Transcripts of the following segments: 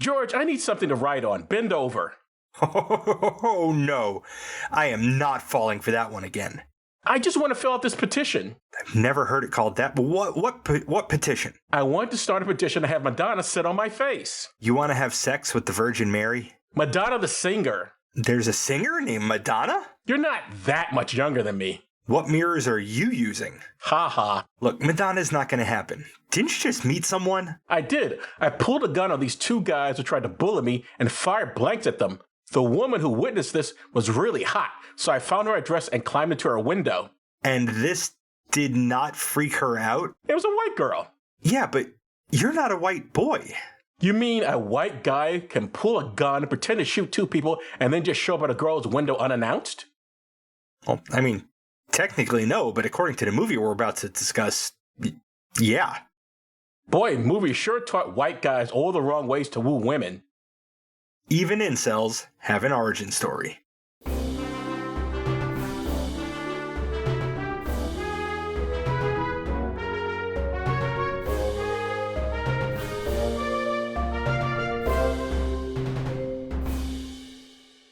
George, I need something to write on. Bend over. Oh, no. I am not falling for that one again. I just want to fill out this petition. I've never heard it called that, but what petition? I want to start a petition to have Madonna sit on my face. You want to have sex with the Virgin Mary? Madonna the singer. There's a singer named Madonna? You're not that much younger than me. What mirrors are you using? Ha ha. Look, Madonna's not going to happen. Didn't you just meet someone? I did. I pulled a gun on these two guys who tried to bully me and fired blanks at them. The woman who witnessed this was really hot, so I found her address and climbed into her window. And this did not freak her out? It was a white girl. Yeah, but you're not a white boy. You mean a white guy can pull a gun, pretend to shoot two people, and then just show up at a girl's window unannounced? Well, I mean, technically no, but according to the movie we're about to discuss, yeah. Boy, movies sure taught white guys all the wrong ways to woo women. Even incels have an origin story.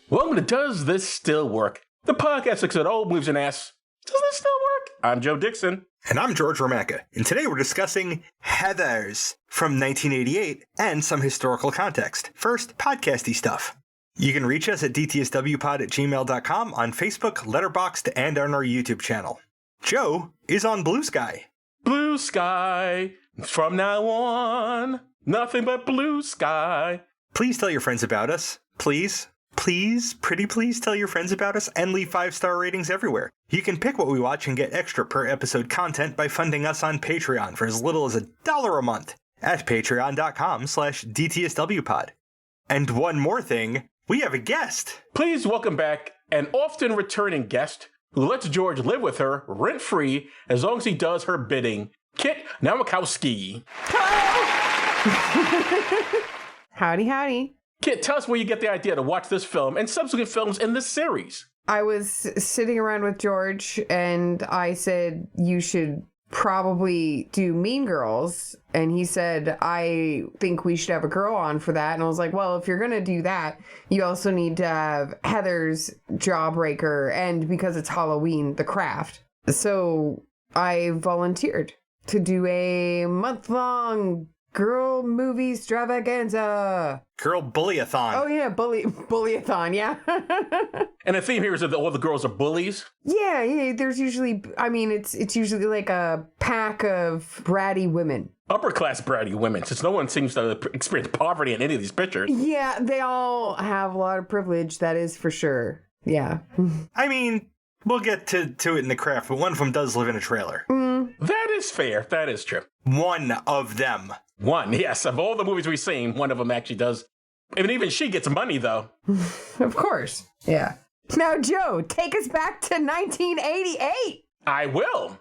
Welcome to Does This Still Work? The podcast looks at old movies and asks, does this still work? I'm Joe Dixon. And I'm George Romacka, and today we're discussing Heathers from 1988 and some historical context. First, podcasty stuff. You can reach us at dtswpod@gmail.com on Facebook, Letterboxd, and on our YouTube channel. Joe is on Blue Sky. Blue sky, from now on, nothing but blue sky. Please tell your friends about us. Please, pretty please tell your friends about us and leave 5-star ratings everywhere. You can pick what we watch and get extra per episode content by funding us on Patreon for as little as $1 a month at patreon.com/dtswpod. And one more thing, we have a guest. Please welcome back an often returning guest who lets George live with her rent-free as long as he does her bidding, Kit Nowokunski. Howdy, howdy. Kit, tell us where you get the idea to watch this film and subsequent films in this series. I was sitting around with George and I said, you should probably do Mean Girls. And he said, I think we should have a girl on for that. And I was like, well, if you're going to do that, you also need to have Heather's Jawbreaker and because it's Halloween, The Craft. So I volunteered to do a month-long girl movie extravaganza. Girl Bullyathon. Oh yeah, bullyathon, yeah. And the theme here is that all the girls are bullies? Yeah, there's usually, I mean, it's usually like a pack of bratty women. Upper-class bratty women, since no one seems to experience poverty in any of these pictures. Yeah, they all have a lot of privilege, that is for sure. Yeah. I mean, we'll get to it in The Craft, but one of them does live in a trailer. That is fair. That is true. One of them. One, yes. Of all the movies we've seen, one of them actually does. And even she gets money, though. Of course. Yeah. Now, Joe, take us back to 1988. I will.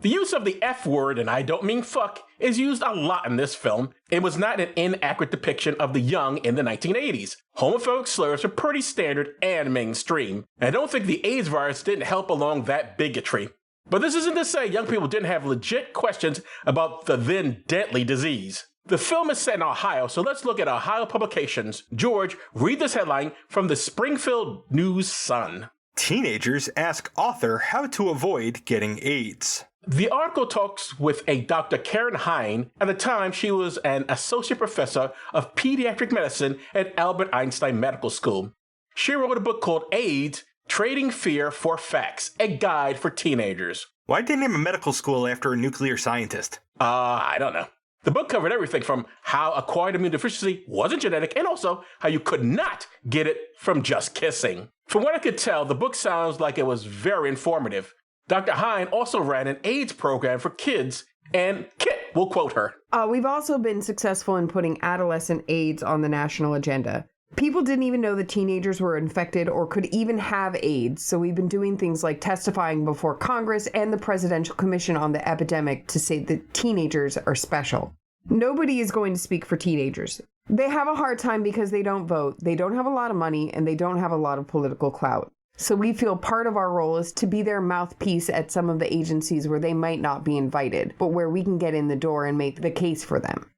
The use of the F word, and I don't mean fuck, is used a lot in this film. It was not an inaccurate depiction of the young in the 1980s. Homophobic slurs are pretty standard and mainstream. And I don't think the AIDS virus didn't help along that bigotry. But this isn't to say young people didn't have legit questions about the then deadly disease. The film is set in Ohio, so let's look at Ohio publications. George, read this headline from the Springfield News-Sun. Teenagers ask author how to avoid getting AIDS. The article talks with a Dr. Karen Hine. At the time, she was an associate professor of pediatric medicine at Albert Einstein Medical School. She wrote a book called AIDS, Trading Fear for Facts, a guide for teenagers. Why'd they name a medical school after a nuclear scientist? I don't know. The book covered everything from how acquired immune deficiency wasn't genetic and also how you could not get it from just kissing. From what I could tell, the book sounds like it was very informative. Dr. Hine also ran an AIDS program for kids, and Kit will quote her. We've also been successful in putting adolescent AIDS on the national agenda. People didn't even know that teenagers were infected or could even have AIDS, so we've been doing things like testifying before Congress and the Presidential Commission on the epidemic to say that teenagers are special. Nobody is going to speak for teenagers. They have a hard time because they don't vote, they don't have a lot of money, and they don't have a lot of political clout. So we feel part of our role is to be their mouthpiece at some of the agencies where they might not be invited, but where we can get in the door and make the case for them.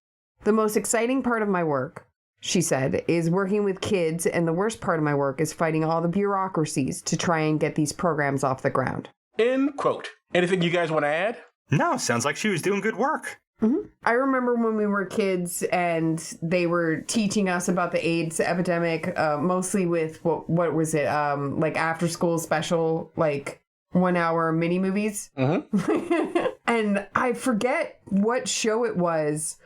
The most exciting part of my work she said, is working with kids, and the worst part of my work is fighting all the bureaucracies to try and get these programs off the ground. End quote. Anything you guys want to add? No, sounds like she was doing good work. Mm-hmm. I remember when we were kids and they were teaching us about the AIDS epidemic, mostly with, what was it, like after school special, like 1 hour mini movies. Mm-hmm. And I forget what show it was,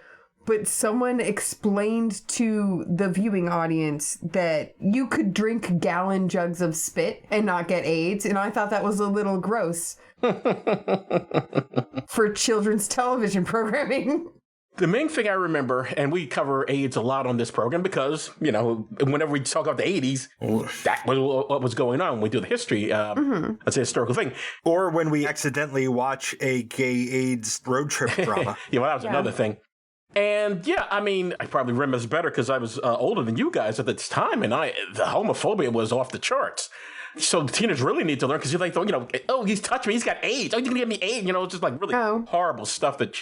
but someone explained to the viewing audience that you could drink gallon jugs of spit and not get AIDS. And I thought that was a little gross for children's television programming. The main thing I remember, and we cover AIDS a lot on this program because, whenever we talk about the 80s, that was what was going on when we do the history. That's a historical thing. Or when we accidentally watch a gay AIDS road trip drama. That was another thing. And I probably remember this better because I was older than you guys at this time, and the homophobia was off the charts. So the teenagers really need to learn because you're like, oh, he's touched me, he's got AIDS. Oh, you can get me AIDS. It's just like really horrible stuff that,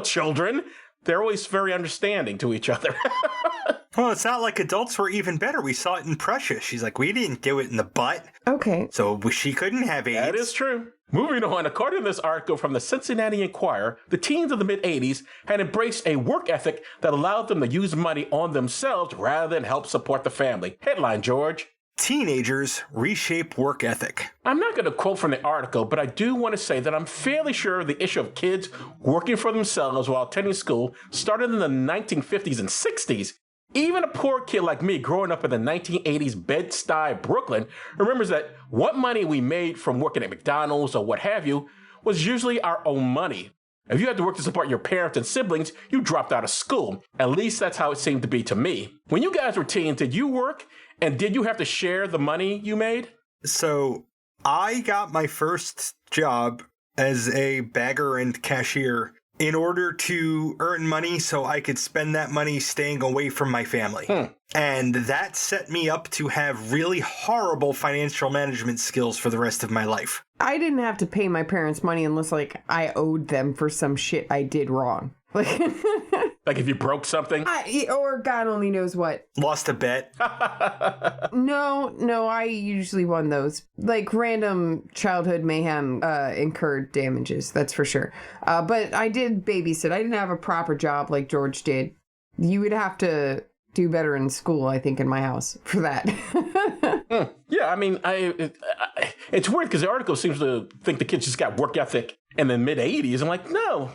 children, they're always very understanding to each other. Well, it's not like adults were even better. We saw it in Precious. She's like, we didn't do it in the butt. Okay. So she couldn't have AIDS. That is true. Moving on, according to this article from the Cincinnati Enquirer, the teens of the mid-'80s had embraced a work ethic that allowed them to use money on themselves rather than help support the family. Headline, George. Teenagers reshape work ethic. I'm not going to quote from the article, but I do want to say that I'm fairly sure the issue of kids working for themselves while attending school started in the 1950s and 60s. Even a poor kid like me growing up in the 1980s Bed-Stuy, Brooklyn, remembers that what money we made from working at McDonald's or what have you was usually our own money. If you had to work to support your parents and siblings, you dropped out of school. At least that's how it seemed to be to me. When you guys were teens, did you work? And did you have to share the money you made? So I got my first job as a bagger and cashier in order to earn money so I could spend that money staying away from my family. And that set me up to have really horrible financial management skills for the rest of my life. I didn't have to pay my parents money unless, I owed them for some shit I did wrong. Like if you broke something? Or God only knows what. Lost a bet? No, I usually won those. Random childhood mayhem incurred damages, that's for sure. But I did babysit. I didn't have a proper job like George did. You would have to do better in school, I think, in my house for that. Yeah, it's weird because the article seems to think the kids just got work ethic in the mid-'80s. I'm like, no.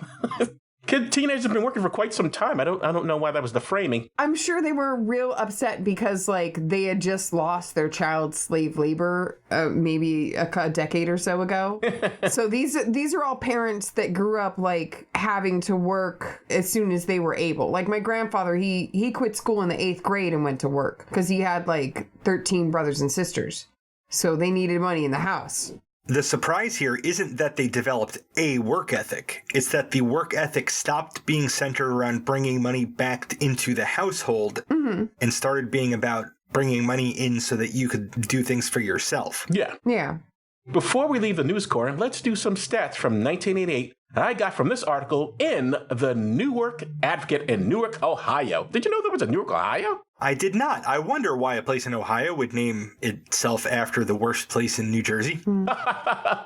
Teenagers have been working for quite some time. I don't know why that was the framing. I'm sure they were real upset because they had just lost their child slave labor maybe a decade or so ago. So these are all parents that grew up having to work as soon as they were able. Like my grandfather, he quit school in the 8th grade and went to work because he had 13 brothers and sisters. So they needed money in the house. The surprise here isn't that they developed a work ethic. It's that the work ethic stopped being centered around bringing money back into the household and started being about bringing money in so that you could do things for yourself. Yeah. Before we leave the News Corps, let's do some stats from 1988 I got from this article in the Newark Advocate in Newark, Ohio. Did you know there was a Newark, Ohio? I did not. I wonder why a place in Ohio would name itself after the worst place in New Jersey.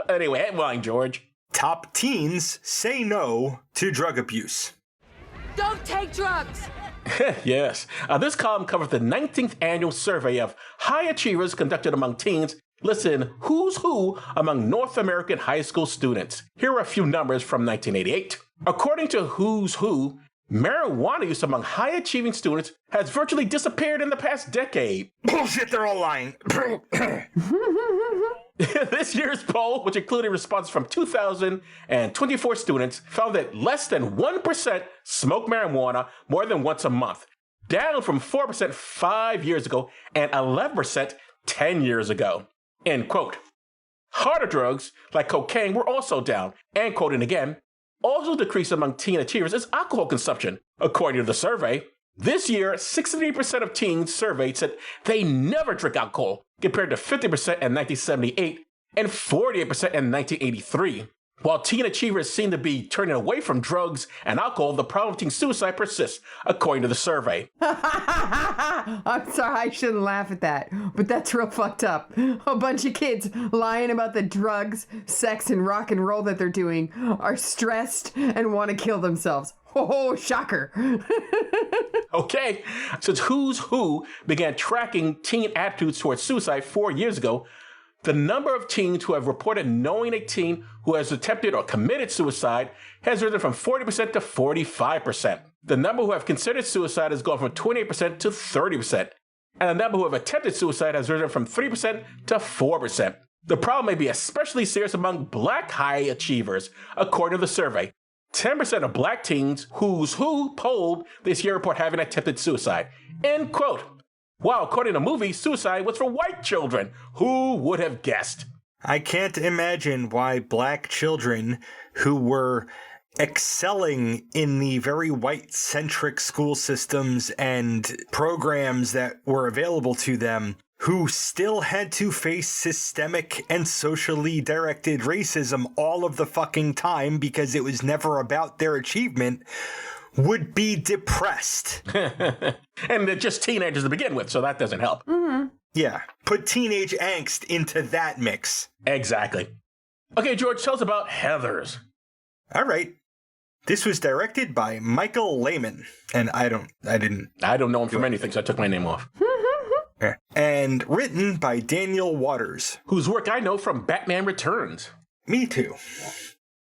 Anyway, headline, George. Top teens say no to drug abuse. Don't take drugs! Yes. This column covers the 19th annual survey of high achievers conducted among teens. Listen, who's who among North American high school students. Here are a few numbers from 1988. According to Who's Who, marijuana use among high-achieving students has virtually disappeared in the past decade. Bullshit, they're all lying. This year's poll, which included responses from 2,024 students, found that less than 1% smoke marijuana more than once a month, down from 4% 5 years ago and 11% 10 years ago. End quote. Harder drugs, like cocaine, were also down, and quoting again, also decreased among teen achievers is alcohol consumption. According to the survey, this year, 63% of teens surveyed said they never drink alcohol, compared to 50% in 1978 and 48% in 1983. While teen achievers seem to be turning away from drugs and alcohol, the problem of teen suicide persists, according to the survey. I'm sorry, I shouldn't laugh at that, but that's real fucked up. A bunch of kids lying about the drugs, sex, and rock and roll that they're doing are stressed and want to kill themselves. Oh, shocker. Okay, since Who's Who began tracking teen attitudes towards suicide 4 years ago, the number of teens who have reported knowing a teen who has attempted or committed suicide has risen from 40% to 45%. The number who have considered suicide has gone from 28% to 30%. And the number who have attempted suicide has risen from 3% to 4%. The problem may be especially serious among Black high achievers, according to the survey. 10% of Black teens Who's Who polled this year report having attempted suicide. End quote. Wow, according to the movie, suicide was for white children. Who would have guessed? I can't imagine why Black children who were excelling in the very white-centric school systems and programs that were available to them, who still had to face systemic and socially directed racism all of the fucking time because it was never about their achievement, would be depressed. And they're just teenagers to begin with, so that doesn't help. Mm-hmm. Yeah, put teenage angst into that mix. Exactly. Okay, George, tell us about Heathers. All right. This was directed by Michael Lehman, and I don't know him from anything, so I took my name off. And written by Daniel Waters, whose work I know from Batman Returns. Me too.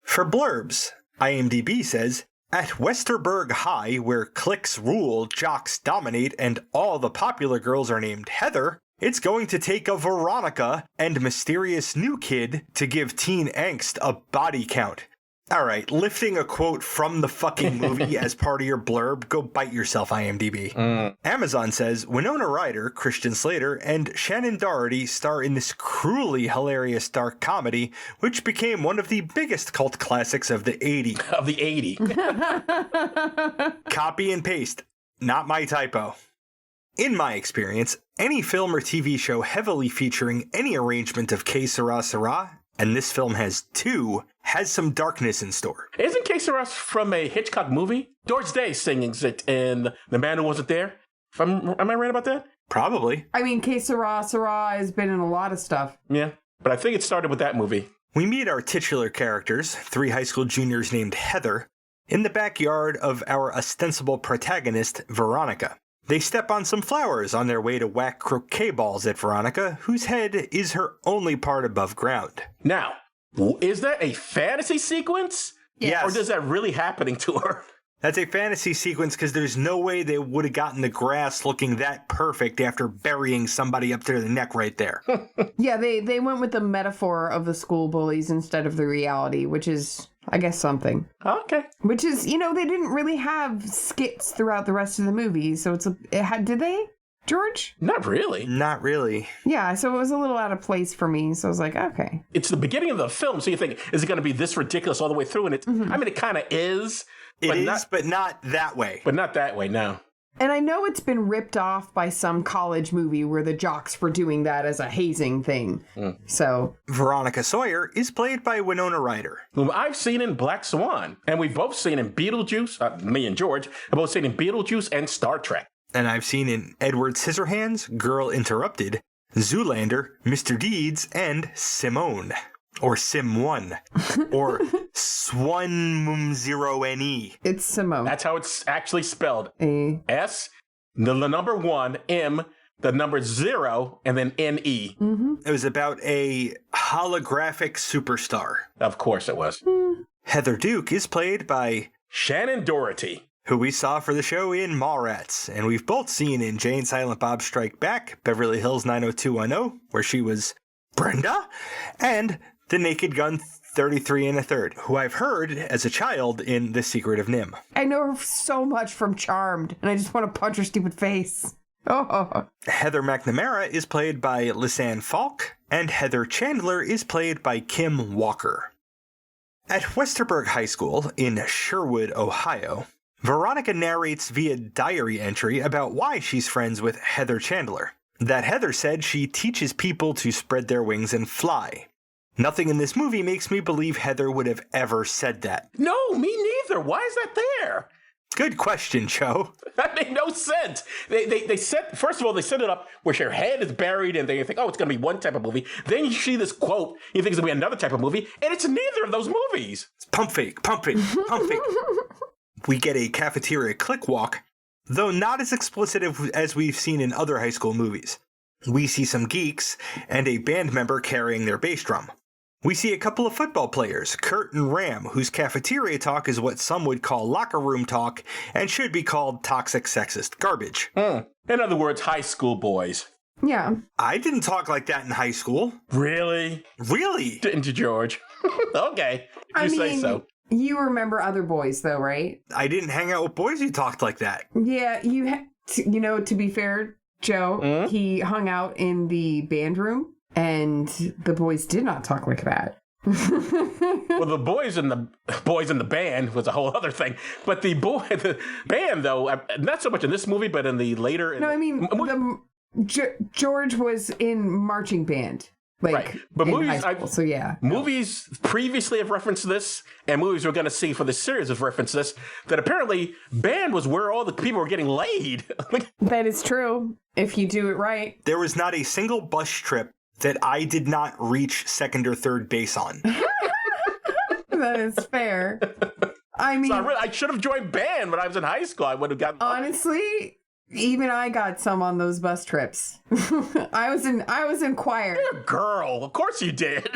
For blurbs, IMDb says, at Westerberg High, where cliques rule, jocks dominate, and all the popular girls are named Heather, it's going to take a Veronica and mysterious new kid to give teen angst a body count. All right, lifting a quote from the fucking movie as part of your blurb, go bite yourself, IMDb. Amazon says, Winona Ryder, Christian Slater, and Shannon Doherty star in this cruelly hilarious dark comedy, which became one of the biggest cult classics of the 80s. Of the 80. Copy and paste. Not my typo. In my experience, any film or TV show heavily featuring any arrangement of Sera Sera, and this film has two, has some darkness in store. Isn't Sera from a Hitchcock movie? George Day sings it in The Man Who Wasn't There. Am I right about that? Probably. I mean, Sera Sera has been in a lot of stuff. Yeah, but I think it started with that movie. We meet our titular characters, 3 high school juniors named Heather, in the backyard of our ostensible protagonist, Veronica. They step on some flowers on their way to whack croquet balls at Veronica, whose head is her only part above ground. Now, is that a fantasy sequence? Yes. Or is that really happening to her? That's a fantasy sequence because there's no way they would have gotten the grass looking that perfect after burying somebody up to the neck right there. Yeah, they went with the metaphor of the school bullies instead of the reality, which is, I guess, something. Okay. Which is, they didn't really have skits throughout the rest of the movie, so did they, George? Not really. Not really. Yeah, so it was a little out of place for me, so I was like, okay. It's the beginning of the film, so you think, is it going to be this ridiculous all the way through? And I mean, it kind of is. But not that way. But not that way, no. And I know it's been ripped off by some college movie where the jocks were doing that as a hazing thing. So Veronica Sawyer is played by Winona Ryder, whom I've seen in Black Swan. And we've both seen in Beetlejuice, me and George, have both seen in Beetlejuice and Star Trek. And I've seen in Edward Scissorhands, Girl Interrupted, Zoolander, Mr. Deeds, and Simone. Or Sim1. Or Swan0NE. it's Simone. That's how it's actually spelled. A. S, the number 1, M, the number 0, and then N-E. It was about a holographic superstar. Of course it was. Heather Duke is played by Shannon Doherty, who we saw for the show in Mallrats, and we've both seen in Jay and Silent Bob Strike Back, Beverly Hills 90210, where she was Brenda, and The Naked Gun 33 1/3, who I've heard as a child in The Secret of Nim. I know her so much from Charmed, and I just want to punch her stupid face. Oh. Heather McNamara is played by Lisanne Falk, and Heather Chandler is played by Kim Walker. At Westerberg High School in Sherwood, Ohio, Veronica narrates via diary entry about why she's friends with Heather Chandler. That Heather said she teaches people to spread their wings and fly. Nothing in this movie makes me believe Heather would have ever said that. No, me neither. Why is that there? Good question, Joe. That made no sense. They set, first of all, they set it up where her head is buried and they think, oh, it's going to be one type of movie. Then you see this quote, you think it's going to be another type of movie, and it's neither of those movies. It's pump fake, pump fake, pump fake. We get a cafeteria click walk, though not as explicit as we've seen in other high school movies. We see some geeks and a band member carrying their bass drum. We see a couple of football players, Kurt and Ram, whose cafeteria talk is what some would call locker room talk and should be called toxic sexist garbage. In other words, high school boys. Yeah. I didn't talk like that in high school. Really? Really? Didn't you, George? Okay, if you say so. You remember other boys, though, right? I didn't hang out with boys who talked like that. Yeah, to be fair, Joe, he hung out in the band room. And the boys did not talk like that. Well, the boys in the band was a whole other thing. But the band, though, not so much in this movie, but in the later. George was in marching band, right? But in movies, high school, so yeah, movies previously have referenced this, and movies we're going to see for this series have referenced this. That apparently band was where all the people were getting laid. That is true if you do it right. There was not a single bus trip that I did not reach second or third base on. That is fair. I mean, so I should have joined band when I was in high school. I would have gotten. Honestly, even I got some on those bus trips. I was in choir. You're a girl, of course you did.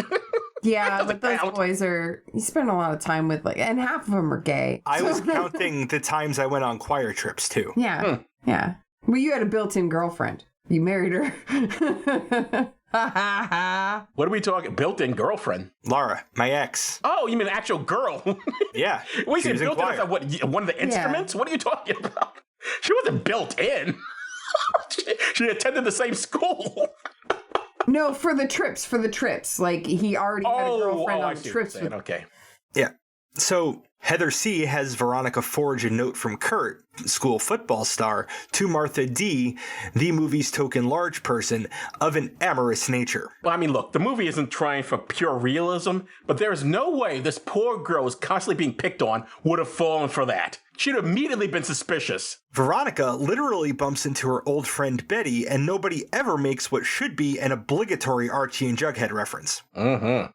Yeah, but those boys you spend a lot of time with, and half of them are gay. I was counting the times I went on choir trips too. Yeah, yeah. Well, you had a built-in girlfriend. You married her. What are we talking? Built-in girlfriend? Laura, my ex. Oh, you mean actual girl? Yeah. We said built-in. I thought, what, one of the instruments? Yeah. What are you talking about? She wasn't built in. She attended the same school. No, for the trips. Like, he already had a girlfriend on the trips. Okay. Yeah. So Heather C. has Veronica forge a note from Kurt, school football star, to Martha D., the movie's token large person, of an amorous nature. Well, I mean, look, the movie isn't trying for pure realism, but there is no way this poor girl who's constantly being picked on would have fallen for that. She'd have immediately been suspicious. Veronica literally bumps into her old friend Betty, and nobody ever makes what should be an obligatory Archie and Jughead reference.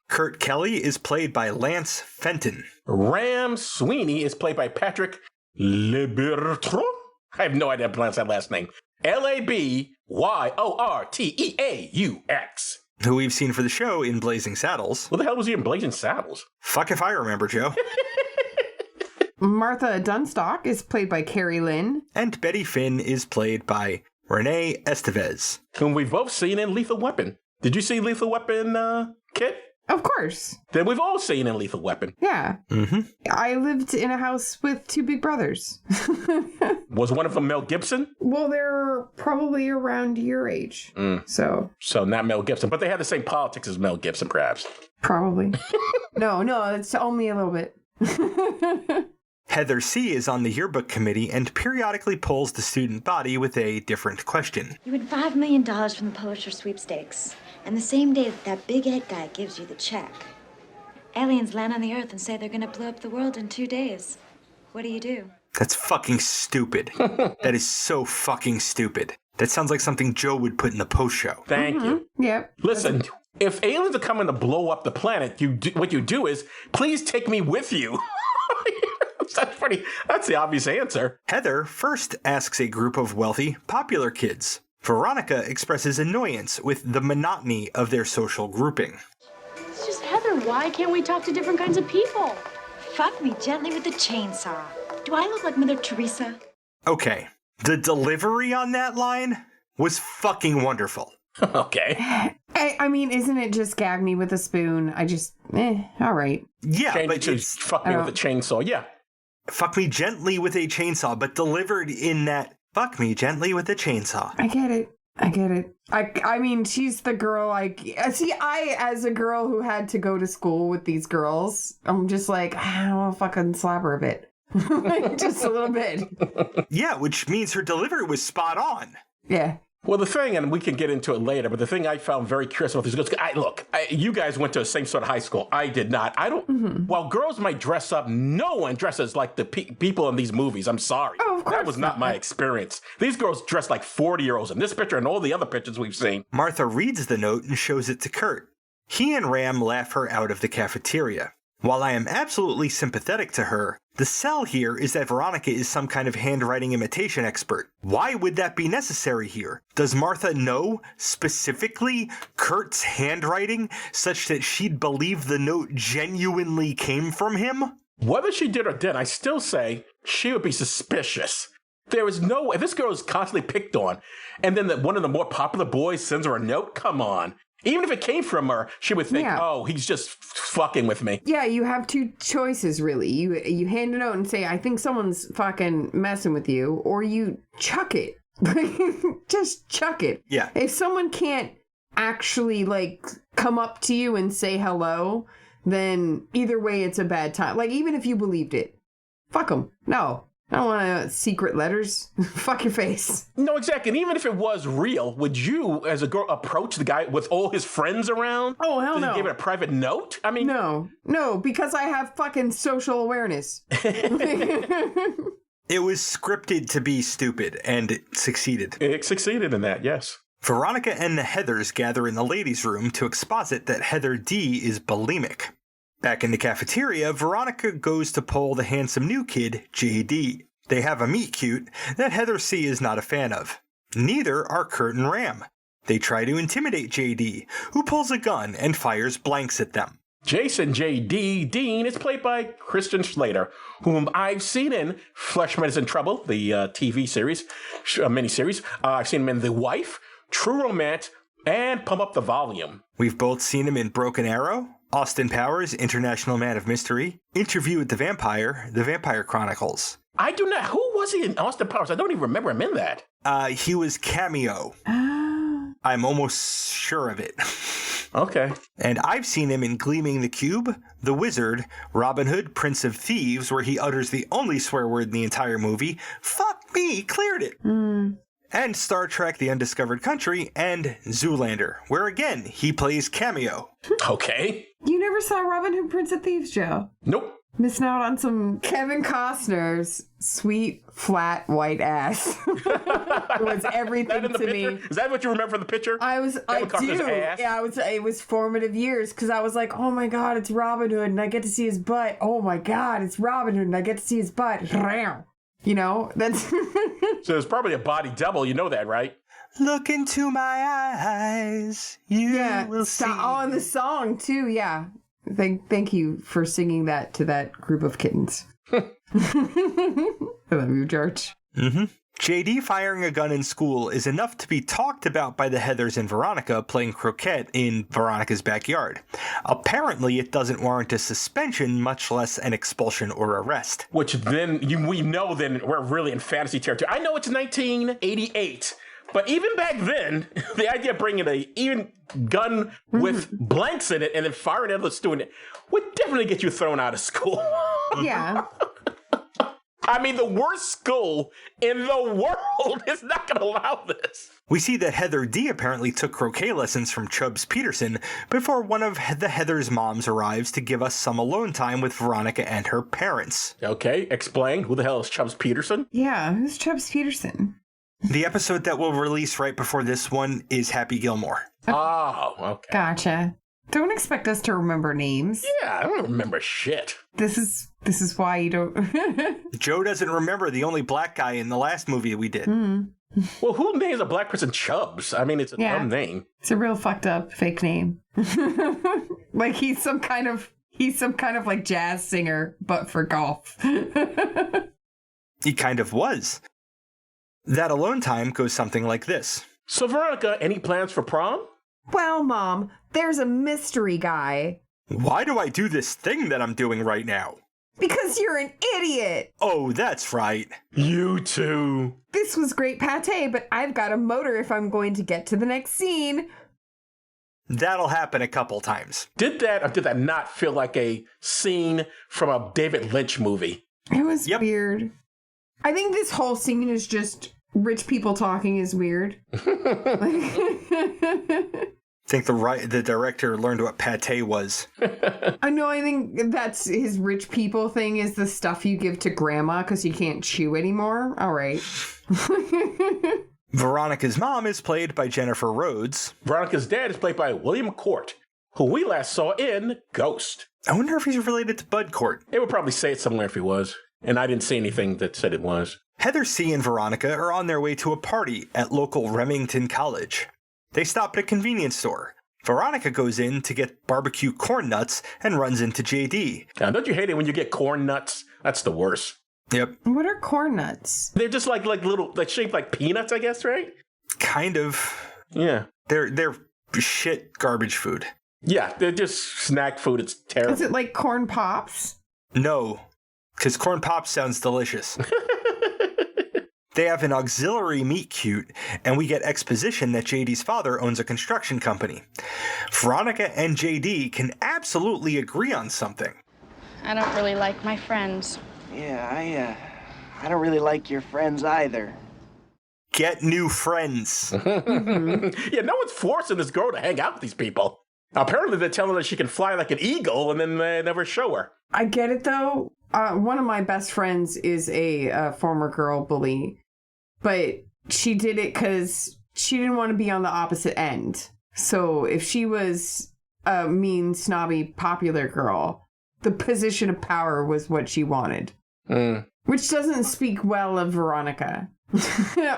Kurt Kelly is played by Lance Fenton. Ram Sweeney is played by Patrick Libertron? I have no idea how to pronounce that last name. Labyyorteaux. Who we've seen for the show in Blazing Saddles. What the hell was he in Blazing Saddles? Fuck if I remember, Joe. Martha Dunstock is played by Carrie Lynn. And Betty Finn is played by Renee Estevez. Whom we've both seen in Lethal Weapon. Did you see Lethal Weapon, Kit? Of course. Then we've all seen in Lethal Weapon. Yeah. I lived in a house with two big brothers. Was one of them Mel Gibson? Well, they're probably around your age. So not Mel Gibson, but they had the same politics as Mel Gibson, perhaps. Probably. No, it's only a little bit. Heather C. is on the yearbook committee and periodically polls the student body with a different question. You win $5 million from the Pulitzer sweepstakes, and the same day that big Ed guy gives you the check, aliens land on the Earth and say they're gonna blow up the world in 2 days. What do? That's fucking stupid. That is so fucking stupid. That sounds like something Joe would put in the post show. Thank you. Yep. Listen, if aliens are coming to blow up the planet, what you do is, please take me with you. That's the obvious answer. Heather first asks a group of wealthy, popular kids. Veronica expresses annoyance with the monotony of their social grouping. It's just Heather, why can't we talk to different kinds of people? Fuck me gently with a chainsaw. Do I look like Mother Teresa? Okay, the delivery on that line was fucking wonderful. Okay. I mean, isn't it just gag me with a spoon? All right. Yeah, Change but it to fuck me with a chainsaw, yeah. Fuck me gently with a chainsaw, but delivered in that fuck me gently with a chainsaw. I get it. I mean, she's the girl, I, as a girl who had to go to school with these girls, I'm just like, I want to fucking slap her a bit. Just a little bit. Yeah, which means her delivery was spot on. Yeah. Well, the thing, and we can get into it later, but the thing I found very curious about these girls, you guys went to the same sort of high school. I did not. While girls might dress up, no one dresses like the people in these movies. I'm sorry. Oh, of course that was not my experience. These girls dress like 40-year-olds in this picture and all the other pictures we've seen. Martha reads the note and shows it to Kurt. He and Ram laugh her out of the cafeteria. While I am absolutely sympathetic to her, the sell here is that Veronica is some kind of handwriting imitation expert. Why would that be necessary here? Does Martha know, specifically, Kurt's handwriting, such that she'd believe the note genuinely came from him? Whether she did or didn't, I still say she would be suspicious. There is no way. This girl is constantly picked on, and then one of the more popular boys sends her a note? Come on. Even if it came from her, she would think, oh, he's just fucking with me. Yeah, you have two choices, really. You hand a note and say, I think someone's fucking messing with you, or you chuck it. Just chuck it. Yeah. If someone can't actually, come up to you and say hello, then either way, it's a bad time. Even if you believed it, fuck them. No. I don't want secret letters. Fuck your face. No, exactly. And even if it was real, would you, as a girl, approach the guy with all his friends around? Oh, hell no. Give it a private note? I mean... No, because I have fucking social awareness. It was scripted to be stupid, and it succeeded. It succeeded in that, yes. Veronica and the Heathers gather in the ladies' room to exposit that Heather D is bulimic. Back in the cafeteria, Veronica goes to poll the handsome new kid, JD. They have a meet-cute that Heather C is not a fan of. Neither are Kurt and Ram. They try to intimidate JD, who pulls a gun and fires blanks at them. Jason J.D. Dean is played by Christian Slater, whom I've seen in Flesh Medicine Trouble, the TV series, miniseries. I've seen him in The Wife, True Romance, and Pump Up the Volume. We've both seen him in Broken Arrow, Austin Powers, International Man of Mystery, Interview with the Vampire Chronicles. I do not. Who was he in Austin Powers? I don't even remember him in that. He was cameo. I'm almost sure of it. Okay. And I've seen him in Gleaming the Cube, The Wizard, Robin Hood, Prince of Thieves, where he utters the only swear word in the entire movie, fuck me, cleared it. And Star Trek The Undiscovered Country and Zoolander, where again, he plays cameo. Okay. You never saw Robin Hood, Prince of Thieves, Joe? Nope. Missing out on some Kevin Costner's sweet, flat, white ass. It was everything to picture? me. Is that what you remember from the picture? I do. Ass? Yeah, it was formative years because I was like, oh my God, it's Robin Hood and I get to see his butt. Oh my God, it's Robin Hood and I get to see his butt. You know, that's... So there's probably a body double. You know that, right? Look into my eyes, you will see. Oh, and the song too, yeah. Thank you for singing that to that group of kittens. I love you, George. Mm-hmm. JD firing a gun in school is enough to be talked about by the Heathers and Veronica playing croquet in Veronica's backyard. Apparently, it doesn't warrant a suspension, much less an expulsion or arrest. Which then, we know then we're really in fantasy territory. I know it's 1988, but even back then, the idea of bringing a even gun with blanks in it and then firing at the student would definitely get you thrown out of school. Yeah. I mean, the worst school in the world is not going to allow this. We see that Heather D apparently took croquet lessons from Chubbs Peterson before one of the Heather's moms arrives to give us some alone time with Veronica and her parents. Okay, explain. Who the hell is Chubbs Peterson? Yeah, who's Chubbs Peterson? The episode that will release right before this one is Happy Gilmore. Oh, okay. Gotcha. Don't expect us to remember names. Yeah, I don't remember shit. This is why you don't... Joe doesn't remember the only black guy in the last movie we did. Well, who names a black person Chubbs? I mean, it's a dumb name. It's a real fucked up fake name. Like he's some kind of like jazz singer, but for golf. He kind of was. That alone time goes something like this. So, Veronica, any plans for prom? Well, Mom, there's a mystery guy. Why do I do this thing that I'm doing right now? Because you're an idiot. Oh, that's right. You too. This was great pate, but I've got a motor if I'm going to get to the next scene. That'll happen a couple times. Did that or did that not feel like a scene from a David Lynch movie? It was weird. I think this whole scene is just rich people talking is weird. Think the director learned what pate was. I know, I think that's his rich people thing is the stuff you give to grandma because you can't chew anymore. All right. Veronica's mom is played by Jennifer Rhodes. Veronica's dad is played by William Court, who we last saw in Ghost. I wonder if he's related to Bud Court. It would probably say it somewhere if he was, and I didn't see anything that said it was. Heather C. and Veronica are on their way to a party at local Remington College. They stop at a convenience store. Veronica goes in to get barbecue corn nuts and runs into JD. Now, don't you hate it when you get corn nuts? That's the worst. Yep. What are corn nuts? They're just like little, like shaped like peanuts, I guess, right? Kind of. Yeah. They're shit garbage food. Yeah, they're just snack food. It's terrible. Is it like corn pops? No, because corn pops sounds delicious. They have an auxiliary meet cute, and we get exposition that JD's father owns a construction company. Veronica and JD can absolutely agree on something. I don't really like my friends. Yeah, I don't really like your friends either. Get new friends. Yeah, no one's forcing this girl to hang out with these people. Apparently they're telling her she can fly like an eagle, and then they never show her. I get it, though. One of my best friends is a former girl bully, but she did it because she didn't want to be on the opposite end. So if she was a mean, snobby, popular girl, the position of power was what she wanted. Which doesn't speak well of Veronica.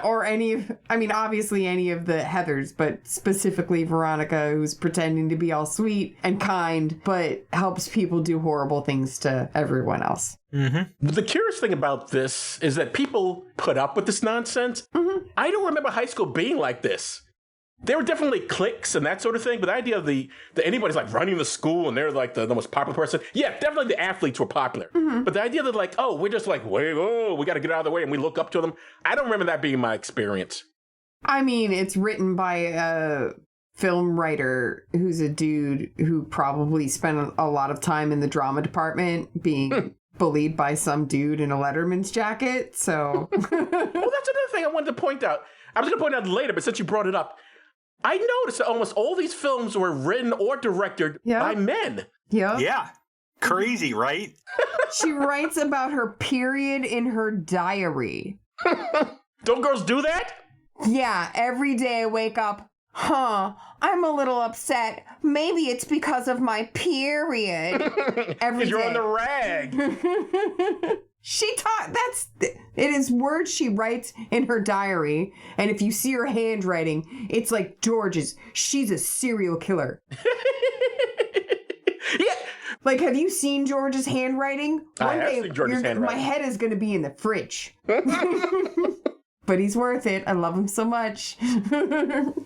Or obviously any of the Heathers, but specifically Veronica, who's pretending to be all sweet and kind, but helps people do horrible things to everyone else. Mm-hmm. The curious thing about this is that people put up with this nonsense. Mm-hmm. I don't remember high school being like this. There were definitely cliques and that sort of thing, but the idea of that anybody's like running the school and they're like the most popular person. Yeah, definitely the athletes were popular. Mm-hmm. But the idea that like, oh, we're just like, we got to get out of the way and we look up to them. I don't remember that being my experience. I mean, it's written by a film writer who's a dude who probably spent a lot of time in the drama department being bullied by some dude in a Letterman's jacket. So, well, that's another thing I wanted to point out. I was going to point out later, but since you brought it up, I noticed that almost all these films were written or directed by men. Yeah. Crazy, right? She writes about her period in her diary. Don't girls do that? Yeah, every day I wake up, I'm a little upset. Maybe it's because of my period. Every day. You're on the rag. It is words she writes in her diary, and if you see her handwriting, it's like George's. She's a serial killer. Yeah. Like, have you seen George's handwriting? I have seen George's handwriting. My head is going to be in the fridge. But he's worth it. I love him so much.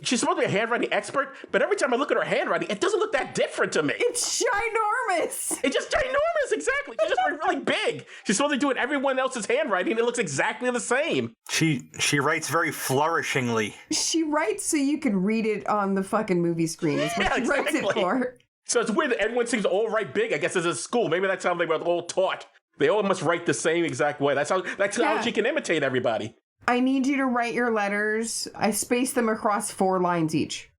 She's supposed to be a handwriting expert, but every time I look at her handwriting, it doesn't look that different to me. It's ginormous. It's just ginormous, exactly. She's just really big. She's supposed to be doing everyone else's handwriting. It looks exactly the same. She writes very flourishingly. She writes so you can read it on the fucking movie screen. Is what she writes it for. So it's weird that everyone seems to all write big, I guess, as a school. Maybe that's how they were all taught. They all must write the same exact way. That's how she can imitate everybody. I need you to write your letters. I space them across 4 lines each.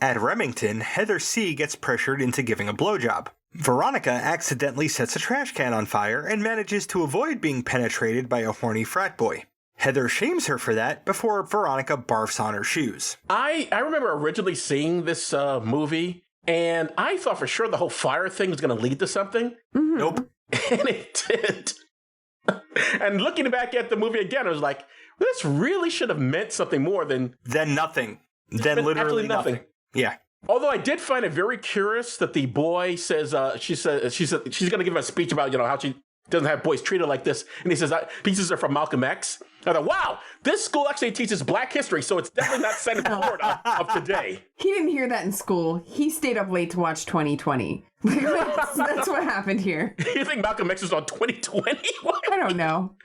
At Remington, Heather C. gets pressured into giving a blowjob. Veronica accidentally sets a trash can on fire and manages to avoid being penetrated by a horny frat boy. Heather shames her for that before Veronica barfs on her shoes. I remember originally seeing this movie, and I thought for sure the whole fire thing was going to lead to something. Mm-hmm. Nope. And it did. And looking back at the movie again, I was like, this really should have meant something more than nothing. Then literally nothing. Yeah. Although I did find it very curious that the boy says, she said she's going to give a speech about, how she doesn't have boys treated like this. And he says, pieces are from Malcolm X. I thought, wow, this school actually teaches Black history, so it's definitely not set in Florida of today. He didn't hear that in school. He stayed up late to watch 2020. That's what happened here. You think Malcolm X was on 2020? I don't know.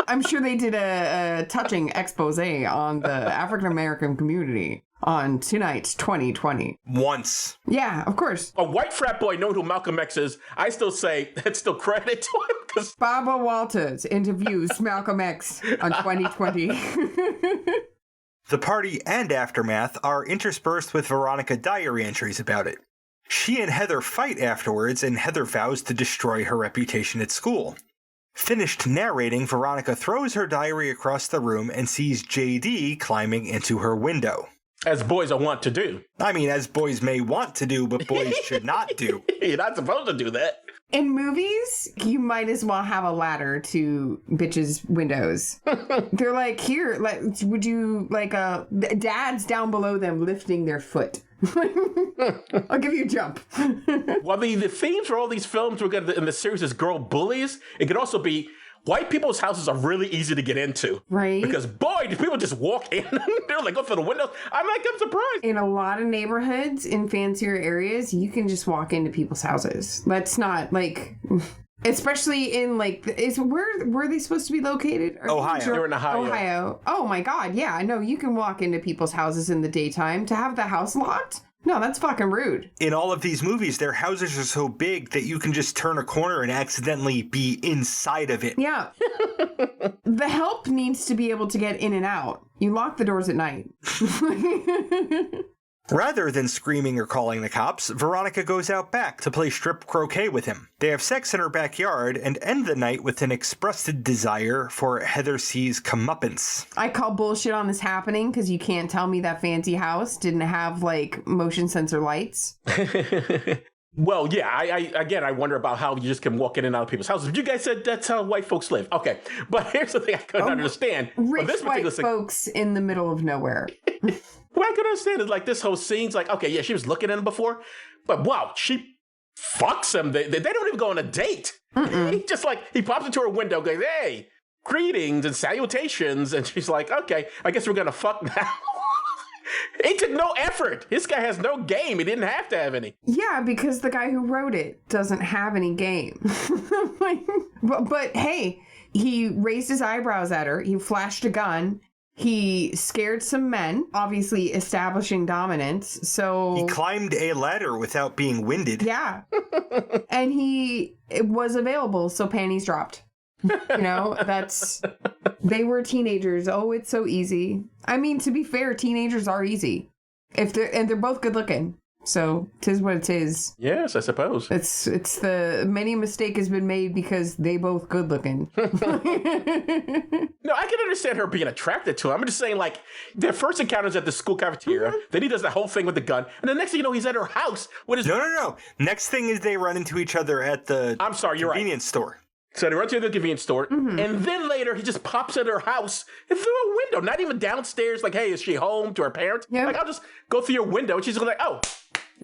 I'm sure they did a touching expose on the African-American community. on Tonight's 2020. Once. Yeah, of course. A white frat boy knowing who Malcolm X is, I still say that's still credit to him. Because Baba Walters interviews Malcolm X on 2020. The party and aftermath are interspersed with Veronica diary entries about it. She and Heather fight afterwards, and Heather vows to destroy her reputation at school. Finished narrating, Veronica throws her diary across the room and sees JD climbing into her window. as boys are wont to do. I mean, as boys may want to do, but boys should not do. You're not supposed to do that. In movies, you might as well have a ladder to bitches' windows. They're like, here, would you like dads down below them lifting their foot? I'll give you a jump. Well, the themes for all these films we're going to in the series is Girl Bullies. It could also be white people's houses are really easy to get into. Right. Because, boy, do people just walk in. They're like, go through the windows. I'm surprised. In a lot of neighborhoods, in fancier areas, you can just walk into people's houses. That's not, like... Especially in, like... Where are they supposed to be located? Ohio. They're in Ohio. Ohio. Oh, my God. Yeah, I know. You can walk into people's houses in the daytime. To have the house locked? No, that's fucking rude. In all of these movies, their houses are so big that you can just turn a corner and accidentally be inside of it. Yeah. The help needs to be able to get in and out. You lock the doors at night. Rather than screaming or calling the cops, Veronica goes out back to play strip croquet with him. They have sex in her backyard and end the night with an expressed desire for Heather C's comeuppance. I call bullshit on this happening because you can't tell me that fancy house didn't have, like, motion sensor lights. Well, yeah, I wonder about how you just can walk in and out of people's houses. But you guys said that's how white folks live. Okay, but here's the thing I couldn't understand. Rich this white folks in the middle of nowhere. What I couldn't understand is, like, this whole scene's like, okay, yeah, she was looking at him before, but wow, she fucks him. They don't even go on a date. He just, like, he pops into her window, goes, hey, greetings and salutations, and she's like, okay, I guess we're gonna fuck now. It took no effort. This guy has no game. He didn't have to have any. Yeah, because the guy who wrote it doesn't have any game. But hey, he raised his eyebrows at her. He flashed a gun. He scared some men, obviously establishing dominance. So he climbed a ladder without being winded. Yeah. And it was available, so panties dropped. You know, they were teenagers. Oh, it's so easy. I mean, to be fair, teenagers are easy. They're both good looking. So, 'tis what it is. Yes, I suppose. It's many a mistake has been made because they both good looking. No, I can understand her being attracted to him. I'm just saying, like, their first encounter's at the school cafeteria. Then he does that whole thing with the gun. And the next thing you know, he's at her house with his... No. Next thing is they run into each other at the convenience store. So they run to the convenience store, and then later he just pops at her house and through a window, not even downstairs, like, hey, is she home to her parents? Yeah. Like, I'll just go through your window, and she's like, oh,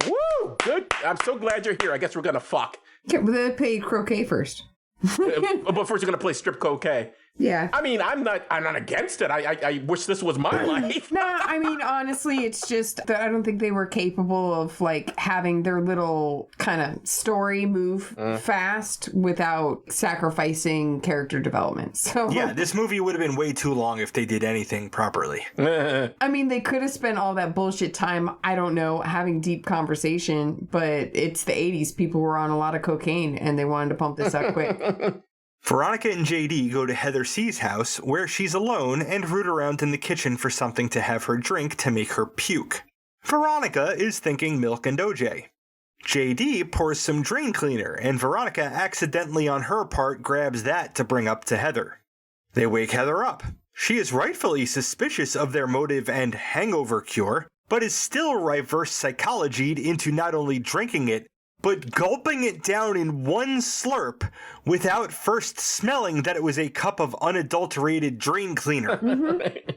woo, good. I'm so glad you're here. I guess we're going to fuck. Yeah, but they played croquet first. But first you're going to play strip croquet. Yeah. I mean, I'm not against it. I wish this was my life. No, I mean, honestly, it's just that I don't think they were capable of, like, having their little kind of story move fast without sacrificing character development. So yeah, this movie would have been way too long if they did anything properly. I mean, they could have spent all that bullshit time, I don't know, having deep conversation, but it's the 80s. People were on a lot of cocaine and they wanted to pump this up quick. Veronica and JD go to Heather C's house, where she's alone, and root around in the kitchen for something to have her drink to make her puke. Veronica is thinking milk and OJ. JD pours some drain cleaner, and Veronica accidentally on her part grabs that to bring up to Heather. They wake Heather up. She is rightfully suspicious of their motive and hangover cure, but is still reverse psychologied into not only drinking it, but gulping it down in one slurp without first smelling that it was a cup of unadulterated drain cleaner.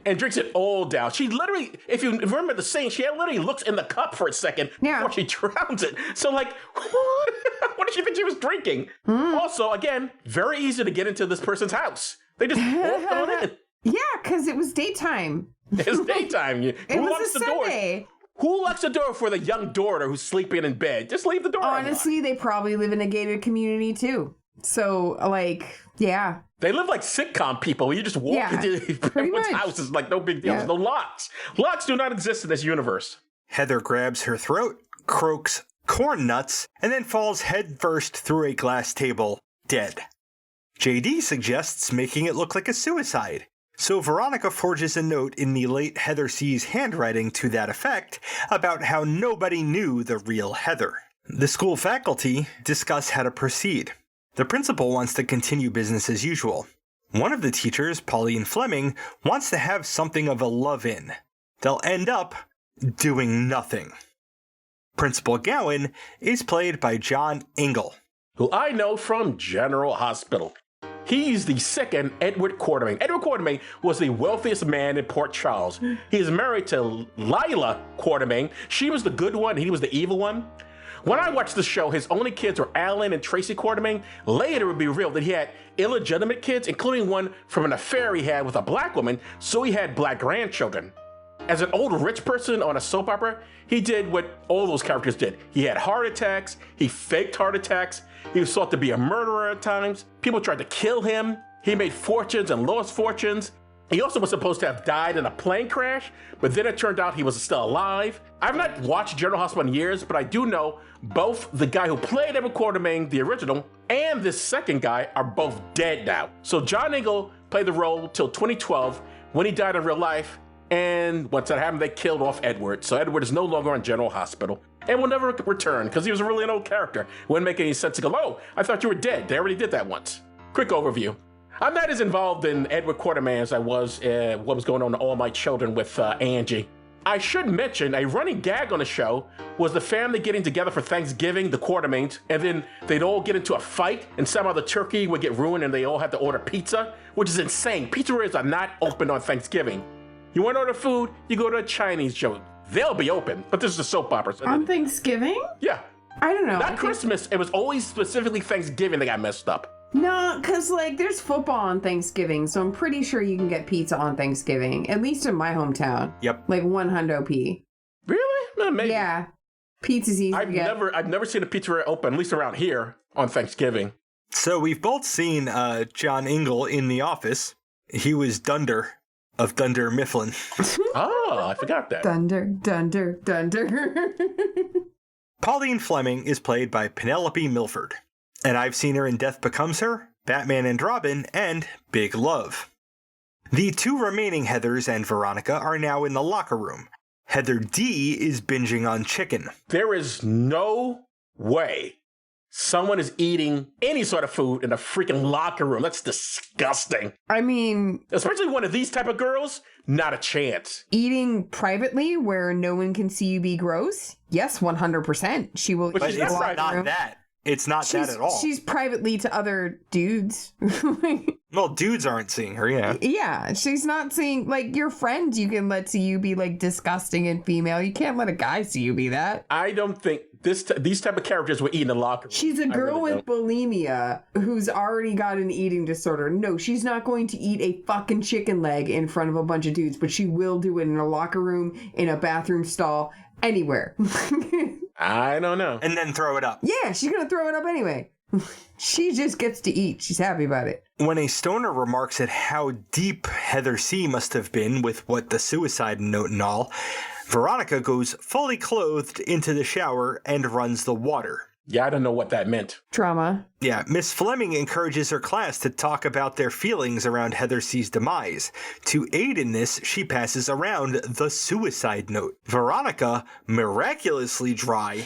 And drinks it all down. She literally, if you remember the scene, she literally looks in the cup for a second before she drowns it. So, like, what did she think she was drinking? Also, again, very easy to get into this person's house. They just walked on in. Yeah, because it was daytime. It's daytime. It was a Sunday. Who locks the door for the young daughter who's sleeping in bed? Just leave the door Honestly, unlocked. they probably live in a gated community too. So, like, yeah. They live like sitcom people. You just walk into everyone's houses like no big deal. There's no locks. Locks do not exist in this universe. Heather grabs her throat, croaks corn nuts, and then falls headfirst through a glass table, dead. JD suggests making it look like a suicide. So Veronica forges a note in the late Heather C's handwriting to that effect about how nobody knew the real Heather. The school faculty discuss how to proceed. The principal wants to continue business as usual. One of the teachers, Pauline Fleming, wants to have something of a love-in. They'll end up doing nothing. Principal Gowan is played by John Ingle, who I know from General Hospital. He's the second Edward Quartermain. Edward Quartermain was the wealthiest man in Port Charles. He is married to Lila Quartermain. She was the good one, he was the evil one. When I watched the show, his only kids were Alan and Tracy Quartermain. Later, it would be revealed that he had illegitimate kids, including one from an affair he had with a black woman, so he had black grandchildren. As an old rich person on a soap opera, he did what all those characters did. He had heart attacks, he faked heart attacks, he was thought to be a murderer at times. People tried to kill him. He made fortunes and lost fortunes. He also was supposed to have died in a plane crash, but then it turned out he was still alive. I've not watched General Hospital in years, but I do know both the guy who played Edward Quartermain, the original, and this second guy are both dead now. So John Ingle played the role till 2012 when he died in real life, and once that happened, they killed off Edward. So Edward is no longer on General Hospital and will never return because he was really an old character. It wouldn't make any sense to go, oh, I thought you were dead. They already did that once. Quick overview. I'm not as involved in Edward Quartermain as I was what was going on in All My Children with Angie. I should mention a running gag on the show was the family getting together for Thanksgiving, the Quartermains, and then they'd all get into a fight and somehow the turkey would get ruined and they all had to order pizza, which is insane. Pizzerias are not open on Thanksgiving. You want to order food, you go to a Chinese joint. They'll be open, but this is a soap opera. So on Thanksgiving? Yeah. I don't know. Not Christmas. It was always specifically Thanksgiving that got messed up. No, because, like, there's football on Thanksgiving, so I'm pretty sure you can get pizza on Thanksgiving, at least in my hometown. Yep. Like, $100p. Really? Maybe. Yeah. Pizza's easy to get. I've never seen a pizzeria open, at least around here, on Thanksgiving. So we've both seen John Ingle in The Office. He was Dunder of Dunder Mifflin. Oh, I forgot that. Dunder. Pauline Fleming is played by Penelope Milford. And I've seen her in Death Becomes Her, Batman and Robin, and Big Love. The two remaining Heathers and Veronica are now in the locker room. Heather D is binging on chicken. There is no way someone is eating any sort of food in a freaking locker room. That's disgusting. I mean... Especially one of these type of girls, not a chance. Eating privately where no one can see you be gross? Yes, 100%. She will But eat it's in the locker not room. that. It's not that at all. She's privately to other dudes. Well, dudes aren't seeing her, yeah. Yeah, she's not seeing, like, your friends you can let see you be, like, disgusting and female. You can't let a guy see you be that. I don't think these type of characters were eating in the locker room. She's a girl with bulimia who's already got an eating disorder. No, she's not going to eat a fucking chicken leg in front of a bunch of dudes, but she will do it in a locker room, in a bathroom stall, anywhere. I don't know. And then throw it up. Yeah, she's going to throw it up anyway. She just gets to eat. She's happy about it. When a stoner remarks at how deep Heather C must have been with what the suicide note and all, Veronica goes fully clothed into the shower and runs the water. Yeah, I don't know what that meant. Trauma. Yeah, Miss Fleming encourages her class to talk about their feelings around Heather C's demise. To aid in this, she passes around the suicide note. Veronica, miraculously dry,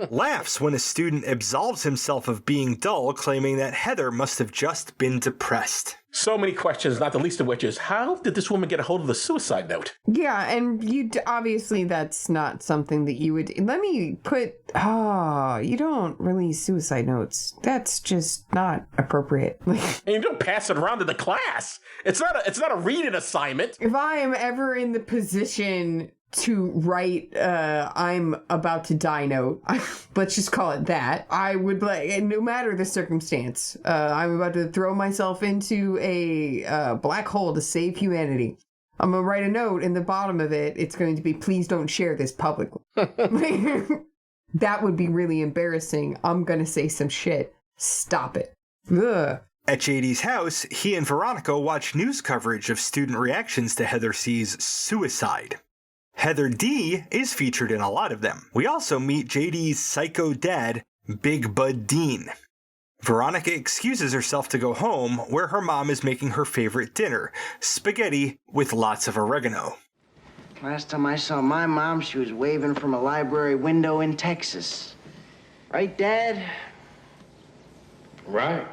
laughs when a student absolves himself of being dull, claiming that Heather must have just been depressed. So many questions, not the least of which is, how did this woman get a hold of the suicide note? Yeah, and obviously that's not something that you would... Let me put... Oh, you don't release suicide notes. That's just not appropriate. And you don't pass it around to the class. It's not a reading assignment. If I am ever in the position to write I'm about to die note, let's just call it that, I would, like, no matter the circumstance, I'm about to throw myself into a black hole to save humanity. I'm gonna write a note, in the bottom of it, it's going to be, please don't share this publicly. That would be really embarrassing. I'm gonna say some shit. Stop it. Ugh. At JD's house, he and Veronica watch news coverage of student reactions to Heather C's suicide. Heather D is featured in a lot of them. We also meet JD's psycho dad, Big Bud Dean. Veronica excuses herself to go home, where her mom is making her favorite dinner, spaghetti with lots of oregano. Last time I saw my mom, she was waving from a library window in Texas. Right, Dad? Right.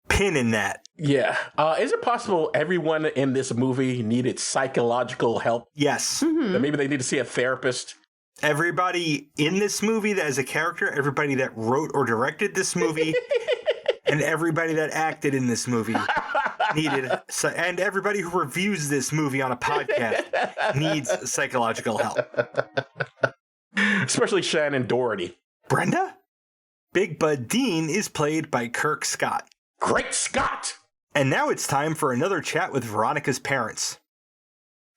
Pin in that. Yeah. Is it possible everyone in this movie needed psychological help? Yes. That maybe they need to see a therapist? Everybody in this movie that is a character, everybody that wrote or directed this movie, and everybody that acted in this movie and everybody who reviews this movie on a podcast needs psychological help. Especially Shannon Doherty. Brenda? Big Bud Dean is played by Kirk Scott. Great Scott! And now it's time for another chat with Veronica's parents.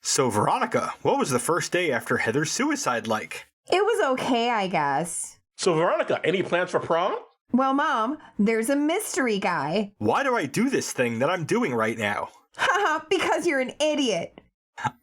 So, Veronica, what was the first day after Heather's suicide like? It was okay, I guess. So, Veronica, any plans for prom? Well, Mom, there's a mystery guy. Why do I do this thing that I'm doing right now? Haha, because you're an idiot.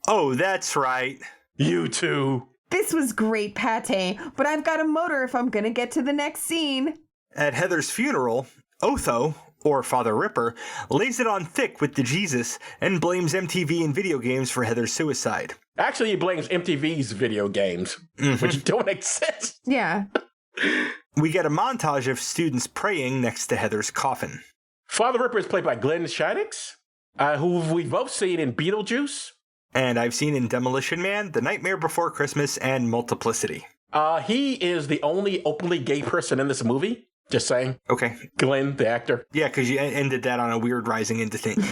Oh, that's right. You too. This was great pate, but I've got a motor if I'm gonna get to the next scene. At Heather's funeral, Otho, or Father Ripper, lays it on thick with the Jesus and blames MTV and video games for Heather's suicide. Actually, he blames MTV's video games, which don't exist. Yeah. We get a montage of students praying next to Heather's coffin. Father Ripper is played by Glenn Shaddix, who we've both seen in Beetlejuice. And I've seen in Demolition Man, The Nightmare Before Christmas, and Multiplicity. He is the only openly gay person in this movie. Just saying. Okay. Glenn, the actor. Yeah, because you ended that on a weird rising into things.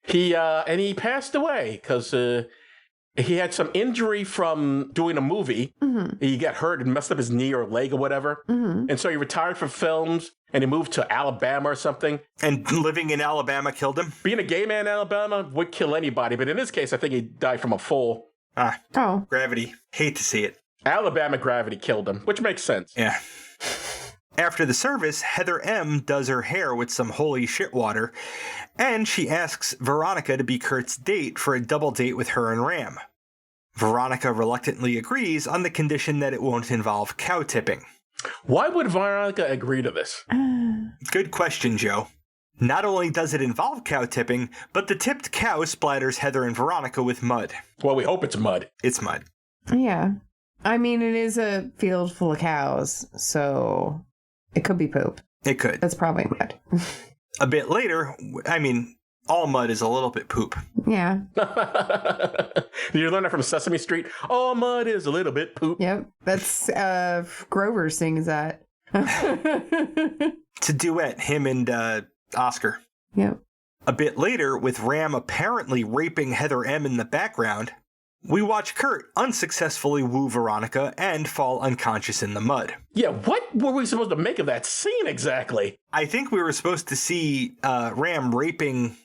He passed away because he had some injury from doing a movie. Mm-hmm. He got hurt and messed up his knee or leg or whatever. Mm-hmm. And so he retired from films and he moved to Alabama or something. And living in Alabama killed him? Being a gay man in Alabama would kill anybody. But in this case, I think he died from a fall. Gravity. Hate to see it. Alabama gravity killed him, which makes sense. Yeah. After the service, Heather M. does her hair with some holy shit water, and she asks Veronica to be Kurt's date for a double date with her and Ram. Veronica reluctantly agrees on the condition that it won't involve cow tipping. Why would Veronica agree to this? Good question, Joe. Not only does it involve cow tipping, but the tipped cow splatters Heather and Veronica with mud. Well, we hope it's mud. It's mud. Yeah. I mean, it is a field full of cows, so it could be poop. It could. That's probably mud. A bit later, I mean, all mud is a little bit poop. Yeah. Did you learn that from Sesame Street? All mud is a little bit poop. Yep. That's Grover sings that. It's a duet, him and Oscar. Yep. A bit later, with Ram apparently raping Heather M. in the background, we watch Kurt unsuccessfully woo Veronica and fall unconscious in the mud. Yeah, what were we supposed to make of that scene exactly? I think we were supposed to see Ram raping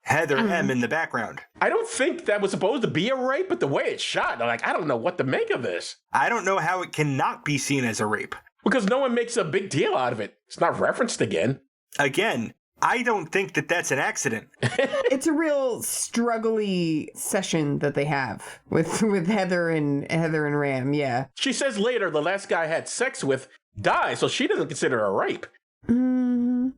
Heather M. in the background. I don't think that was supposed to be a rape, but the way it's shot, I don't know what to make of this. I don't know how it cannot be seen as a rape. Because no one makes a big deal out of it. It's not referenced again. Again, I don't think that that's an accident. It's a real struggly session that they have with Heather and Ram, yeah. She says later the last guy I had sex with died, so she doesn't consider it a rape. Oh,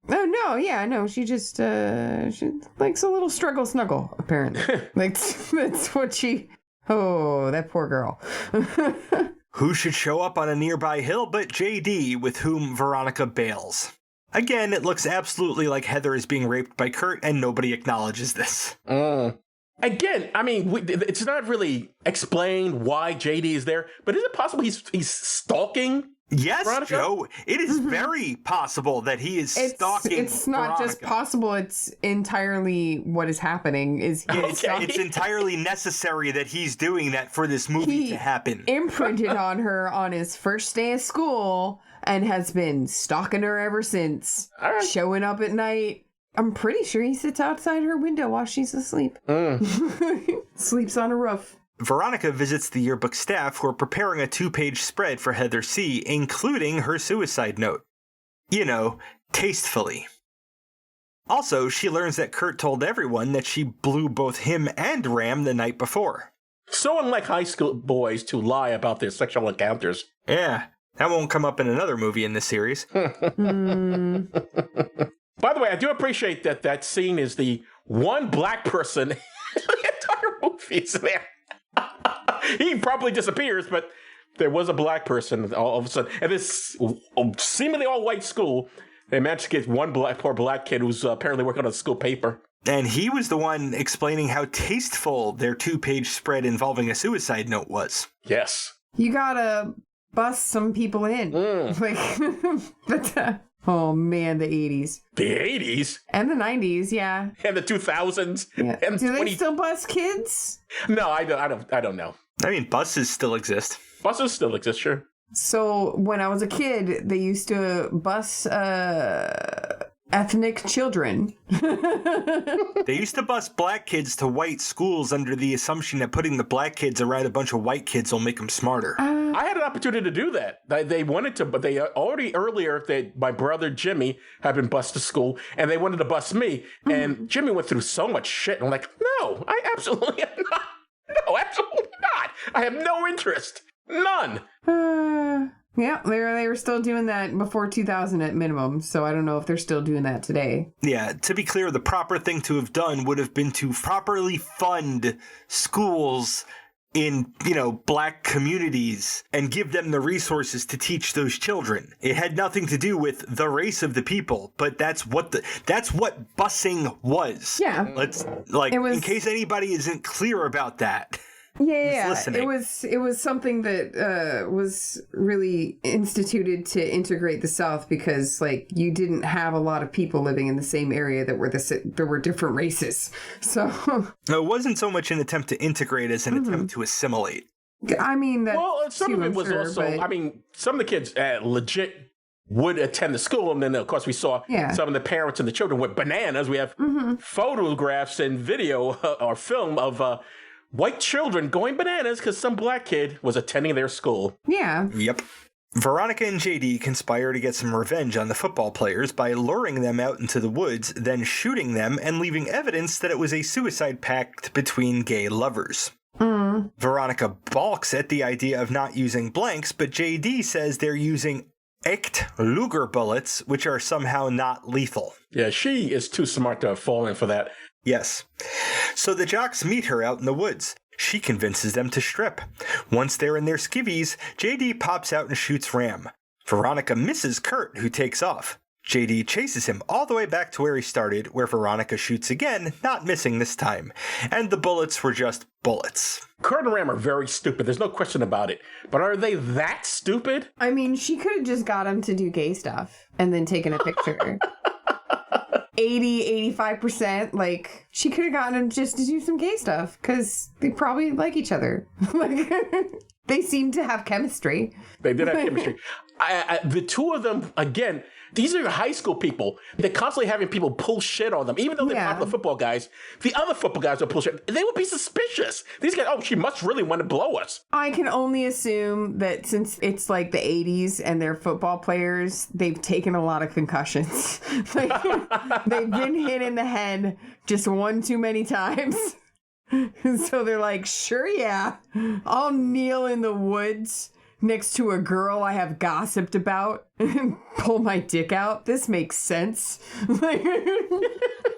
no, yeah, no, she just, she likes a little struggle snuggle, apparently. That's what she, oh, that poor girl. Who should show up on a nearby hill but JD, with whom Veronica bails? Again, it looks absolutely like Heather is being raped by Kurt, and nobody acknowledges this. Again, I mean, it's not really explained why JD is there, but is it possible he's stalking Yes, Veronica? Joe, it is very possible that he is stalking It's not Veronica. just possible, it's entirely what is happening. It's entirely necessary that he's doing that for this movie to happen. Imprinted on her on his first day of school and has been stalking her ever since. Right. Showing up at night. I'm pretty sure he sits outside her window while she's asleep. Sleeps on a roof. Veronica visits the yearbook staff who are preparing a 2-page spread for Heather C., including her suicide note. tastefully. Also, she learns that Kurt told everyone that she blew both him and Ram the night before. So unlike high school boys to lie about their sexual encounters. Yeah, that won't come up in another movie in this series. By the way, I do appreciate that scene is the one black person in the entire movie. Is there. He probably disappears, but there was a black person all of a sudden. And this seemingly all-white school, they managed to get one poor black kid who's apparently working on a school paper. And he was the one explaining how tasteful their 2-page spread involving a suicide note was. Yes. You gotta bust some people in. Oh man, the 80s. The 80s? And the 90s, yeah. And the 2000s. Yeah. And Do they still bust kids? No, I don't know. I mean, buses still exist. Buses still exist, sure. So when I was a kid, they used to bus ethnic children. They used to bus black kids to white schools under the assumption that putting the black kids around a bunch of white kids will make them smarter. I had an opportunity to do that. They wanted to, but they already earlier, my brother Jimmy had been bused to school, and they wanted to bus me. And Jimmy went through so much shit. And I'm like, no, I absolutely am not. No, absolutely not. I have no interest. None. Yeah, they were still doing that before 2000 at minimum, so I don't know if they're still doing that today. Yeah, to be clear, the proper thing to have done would have been to properly fund schools in, black communities and give them the resources to teach those children. It had nothing to do with the race of the people, but that's what busing was. Yeah. In case anybody isn't clear about that. Yeah, it was something that was really instituted to integrate the South because, you didn't have a lot of people living in the same area that there were different races. So it wasn't so much an attempt to integrate as an attempt to assimilate. I mean, some of it was some of the kids legit would attend the school, and then of course we saw some of the parents and the children went bananas. We have photographs and video or film of white children going bananas because some black kid was attending their school. Yeah. Yep. Veronica and JD conspire to get some revenge on the football players by luring them out into the woods, then shooting them and leaving evidence that it was a suicide pact between gay lovers. Veronica balks at the idea of not using blanks, but JD says they're using echt Luger bullets, which are somehow not lethal. Yeah, she is too smart to have fallen for that. Yes. So the jocks meet her out in the woods. She convinces them to strip. Once they're in their skivvies, JD pops out and shoots Ram. Veronica misses Kurt, who takes off. JD chases him all the way back to where he started, where Veronica shoots again, not missing this time. And the bullets were just bullets. Kurt and Ram are very stupid. There's no question about it. But are they that stupid? I mean, she could have just got him to do gay stuff and then taken a picture. 85%, she could have gotten him just to do some gay stuff because they probably like each other. They seem to have chemistry. They did have chemistry. The two of them, again, these are high school people. They're constantly having people pull shit on them. Even though they're popular football guys, the other football guys will pull shit. They would be suspicious. These guys, she must really want to blow us. I can only assume that since it's the 80s and they're football players, they've taken a lot of concussions. They've been hit in the head just one too many times. So they're like, sure, yeah, I'll kneel in the woods next to a girl I have gossiped about and pull my dick out. This makes sense.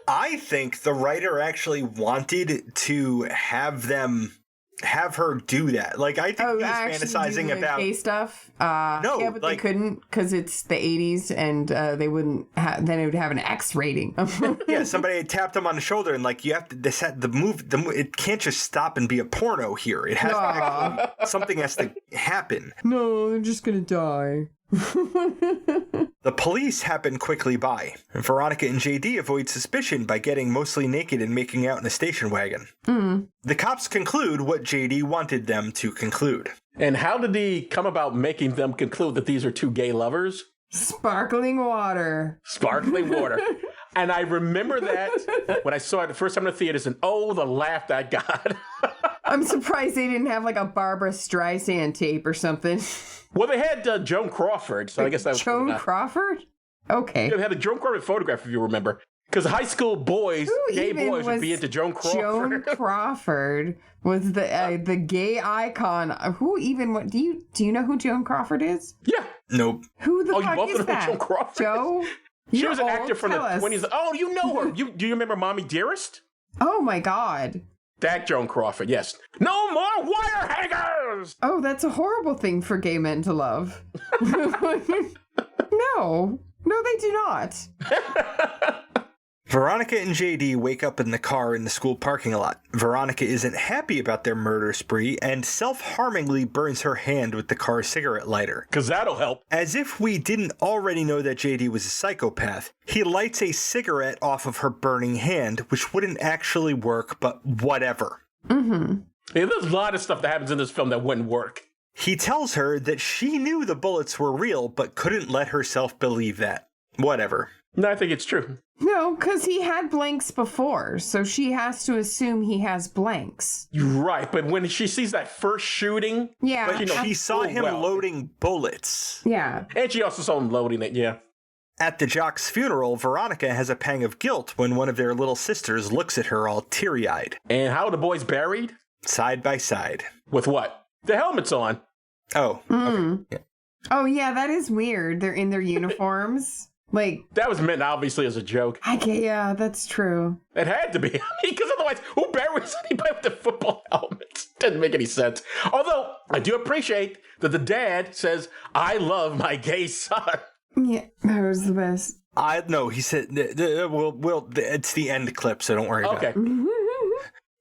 I think the writer actually wanted to have her do that. I think he was fantasizing about gay stuff. No, yeah, but they couldn't because it's the 80s and they wouldn't. Then it would have an X rating. Yeah, somebody had tapped him on the shoulder and you have to. The move. It can't just stop and be a porno here. It has to actually, something has to happen. No, they're just gonna die. The police happen quickly by. Veronica and JD avoid suspicion by getting mostly naked and making out in a station wagon. The cops conclude what JD wanted them to conclude. And how did he come about making them conclude that these are two gay lovers? Sparkling water. Sparkling water. And I remember that when I saw it the first time in the theaters, and the laugh I got. I'm surprised they didn't have a Barbara Streisand tape or something. Well, they had Joan Crawford, so I guess that was Joan Crawford? Okay. They had a Joan Crawford photograph, if you remember. Because high school boys, gay boys, would be into Joan Crawford. Joan Crawford was the gay icon. Who even? What do you know who Joan Crawford is? Yeah. Nope. Who the you fuck both is know that? Joan Crawford? Joe. She was an actor from the 20s. Oh, you know her. Do you remember Mommy Dearest? Oh my God. That Joan Crawford, yes. No more wire hangers! Oh, that's a horrible thing for gay men to love. No, they do not. Veronica and JD wake up in the car in the school parking lot. Veronica isn't happy about their murder spree and self-harmingly burns her hand with the car's cigarette lighter. Because that'll help. As if we didn't already know that JD was a psychopath, he lights a cigarette off of her burning hand, which wouldn't actually work, but whatever. Mm-hmm. Yeah, there's a lot of stuff that happens in this film that wouldn't work. He tells her that she knew the bullets were real, but couldn't let herself believe that. Whatever. No, I think it's true. No, because he had blanks before, so she has to assume he has blanks. You're right, but when she sees that first shooting... Yeah. But, She saw him loading bullets. Yeah. And she also saw him loading it, yeah. At the jock's funeral, Veronica has a pang of guilt when one of their little sisters looks at her all teary-eyed. And how are the boys buried? Side by side. With what? The helmets on. Oh, okay. Yeah. Oh, yeah, that is weird. They're in their uniforms. Like, that was meant obviously as a joke. Yeah, that's true. It had to be. Because otherwise, who buries anybody with the football helmets? Doesn't make any sense. Although, I do appreciate that the dad says, I love my gay son. Yeah, that was the best. No, he said, it's the end clip, so don't worry about it.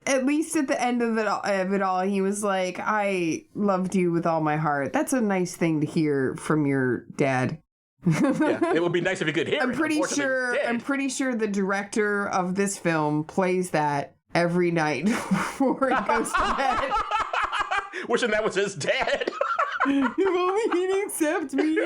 At least at the end of it all, he was like, I loved you with all my heart. That's a nice thing to hear from your dad. Yeah, it would be nice if you could hear I'm it. pretty sure the director of this film plays that every night before he goes to bed. Wishing that was his dad. If only he'd accept me.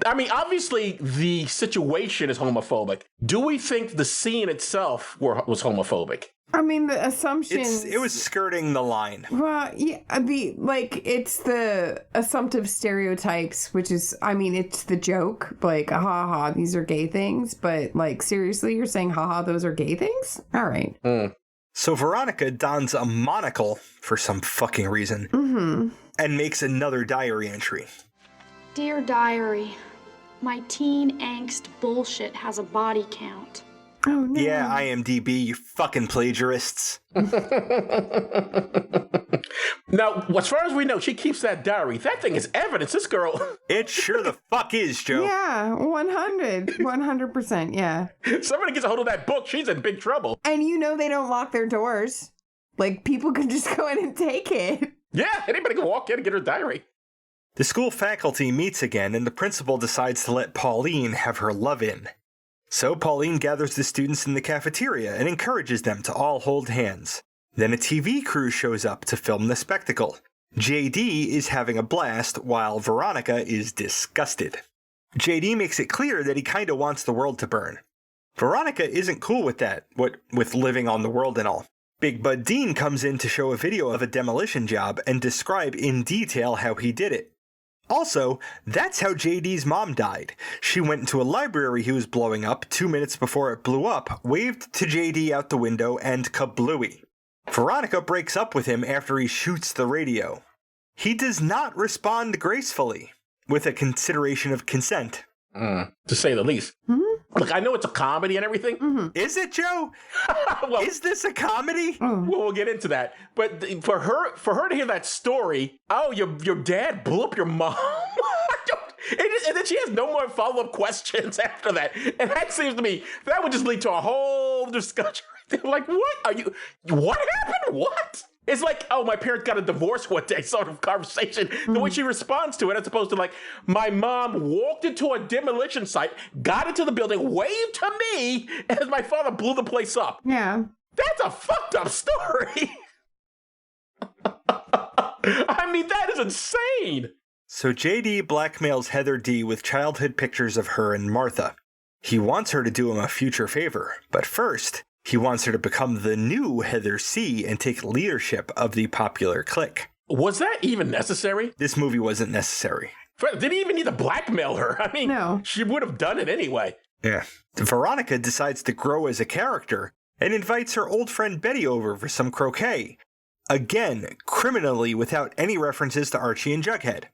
I mean, obviously, the situation is homophobic. Do we think the scene itself was homophobic? I mean, the assumptions... It was skirting the line. Well, yeah, it's the assumptive stereotypes, which is, I mean, it's the joke, like, haha, these are gay things, but, like, seriously, you're saying, haha, those are gay things? All right. So Veronica dons a monocle, for some fucking reason, and makes another diary entry. Dear diary, my teen angst bullshit has a body count. Oh, no. Yeah, IMDb, you fucking plagiarists. Now, as far as we know, she keeps that diary. That thing is evidence. This girl... It sure the fuck is, Joe. Yeah, 100%, yeah. Somebody gets a hold of that book, she's in big trouble. And you know they don't lock their doors. Like, people can just go in and take it. Yeah, anybody can walk in and get her diary. The school faculty meets again, and the principal decides to let Pauline have her love-in. So Pauline gathers the students in the cafeteria and encourages them to all hold hands. Then a TV crew shows up to film the spectacle. JD is having a blast while Veronica is disgusted. JD makes it clear that he kinda wants the world to burn. Veronica isn't cool with that, with living on the world and all. Big Bud Dean comes in to show a video of a demolition job and describe in detail how he did it. Also, that's how JD's mom died. She went into a library he was blowing up 2 minutes before it blew up, waved to JD out the window, and kablooey. Veronica breaks up with him after he shoots the radio. He does not respond gracefully, with a consideration of consent. To say the least. Look, I know it's a comedy and everything. Is it, Joe? Well, is this a comedy? Well, we'll get into that. But for her to hear that story, oh, your dad blew up your mom. And then she has no more follow-up questions after that. And that seems to me, that would just lead to a whole discussion. Like, what happened? What? It's like, oh, my parents got a divorce one day sort of conversation. The way she responds to it, as opposed to like, my mom walked into a demolition site, got into the building, waved to me, as my father blew the place up. Yeah. That's a fucked up story. I mean, that is insane. So JD blackmails Heather D with childhood pictures of her and Martha. He wants her to do him a future favor, but first, he wants her to become the new Heather C and take leadership of the popular clique. Was that even necessary? This movie wasn't necessary. Didn't even need to blackmail her. I mean, No. she would have done it anyway. Yeah. Veronica decides to grow as a character and invites her old friend Betty over for some croquet. Again, criminally without any references to Archie and Jughead.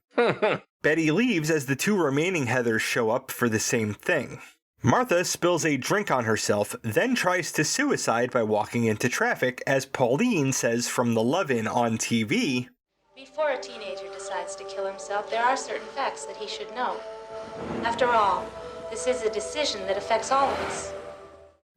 Betty leaves as the two remaining Heathers show up for the same thing. Martha spills a drink on herself, then tries to suicide by walking into traffic, as Pauline says from the Love-In on TV. Before a teenager decides to kill himself, there are certain facts that he should know. After all, this is a decision that affects all of us.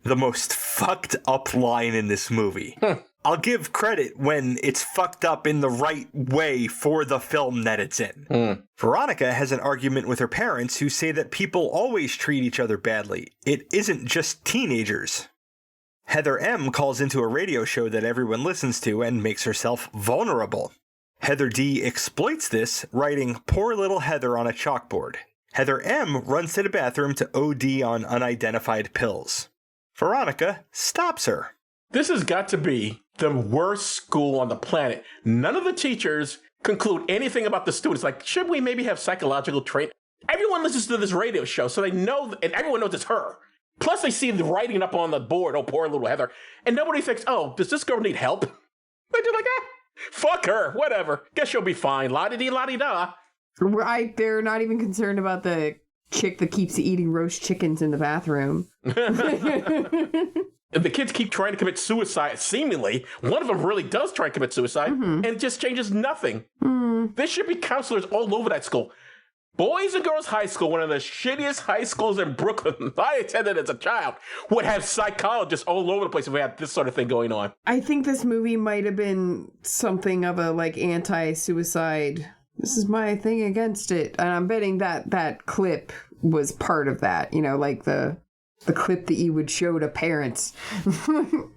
The most fucked up line in this movie. I'll give credit when it's fucked up in the right way for the film that it's in. Veronica has an argument with her parents who say that people always treat each other badly. It isn't just teenagers. Heather M. calls into a radio show that everyone listens to and makes herself vulnerable. Heather D. exploits this, writing "Poor little Heather" on a chalkboard. Heather M. runs to the bathroom to OD on unidentified pills. Veronica stops her. This has got to be the worst school on the planet. None of the teachers conclude anything about the students. Like, should we maybe have psychological training? Everyone listens to this radio show, so they know, and everyone knows it's her. Plus, they see the writing up on the board, "Oh, poor little Heather," and nobody thinks, "Oh, does this girl need help?" They're just like, fuck her, whatever. Guess she'll be fine. La-di-dee, la-di-da. Right, they're not even concerned about the chick that keeps eating roast chickens in the bathroom. And the kids keep trying to commit suicide, seemingly. One of them really does try and commit suicide, and it just changes nothing. There should be counselors all over that school. Boys and Girls High School, one of the shittiest high schools in Brooklyn, I attended as a child, would have psychologists all over the place if we had this sort of thing going on. I think this movie might have been something of a, like, anti-suicide. This is my thing against it. And I'm betting that clip was part of that. You know, like the clip that you would show to parents.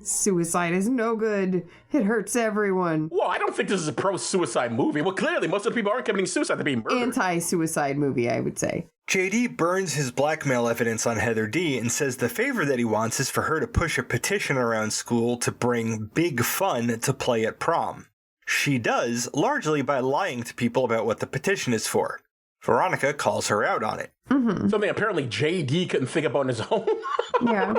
Suicide is no good. It hurts everyone. Well, I don't think this is a pro-suicide movie. Well, clearly, most of the people aren't committing suicide. They're being murdered. Anti-suicide movie, I would say. JD burns his blackmail evidence on Heather D and says the favor that he wants is for her to push a petition around school to bring Big Fun to play at prom. She does, largely by lying to people about what the petition is for. Veronica calls her out on it. Something apparently JD couldn't think about on his own. Yeah.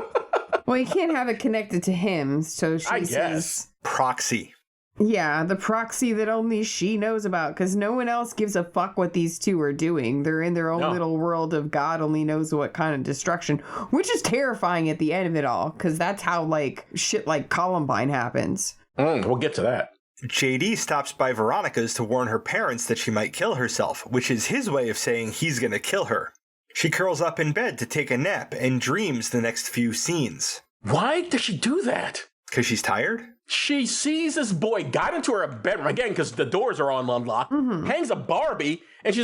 Well, you can't have it connected to him, so she says... Proxy. Yeah, the proxy that only she knows about, because no one else gives a fuck what these two are doing. They're in their own little world of God only knows what kind of destruction, which is terrifying at the end of it all, because that's how, like, shit like Columbine happens. We'll get to that. JD stops by Veronica's to warn her parents that she might kill herself, which is his way of saying he's gonna kill her. She curls up in bed to take a nap and dreams the next few scenes. Why does she do that? Because she's tired? She sees this boy, got into her bedroom, again, because the doors are on unlocked, hangs a Barbie, and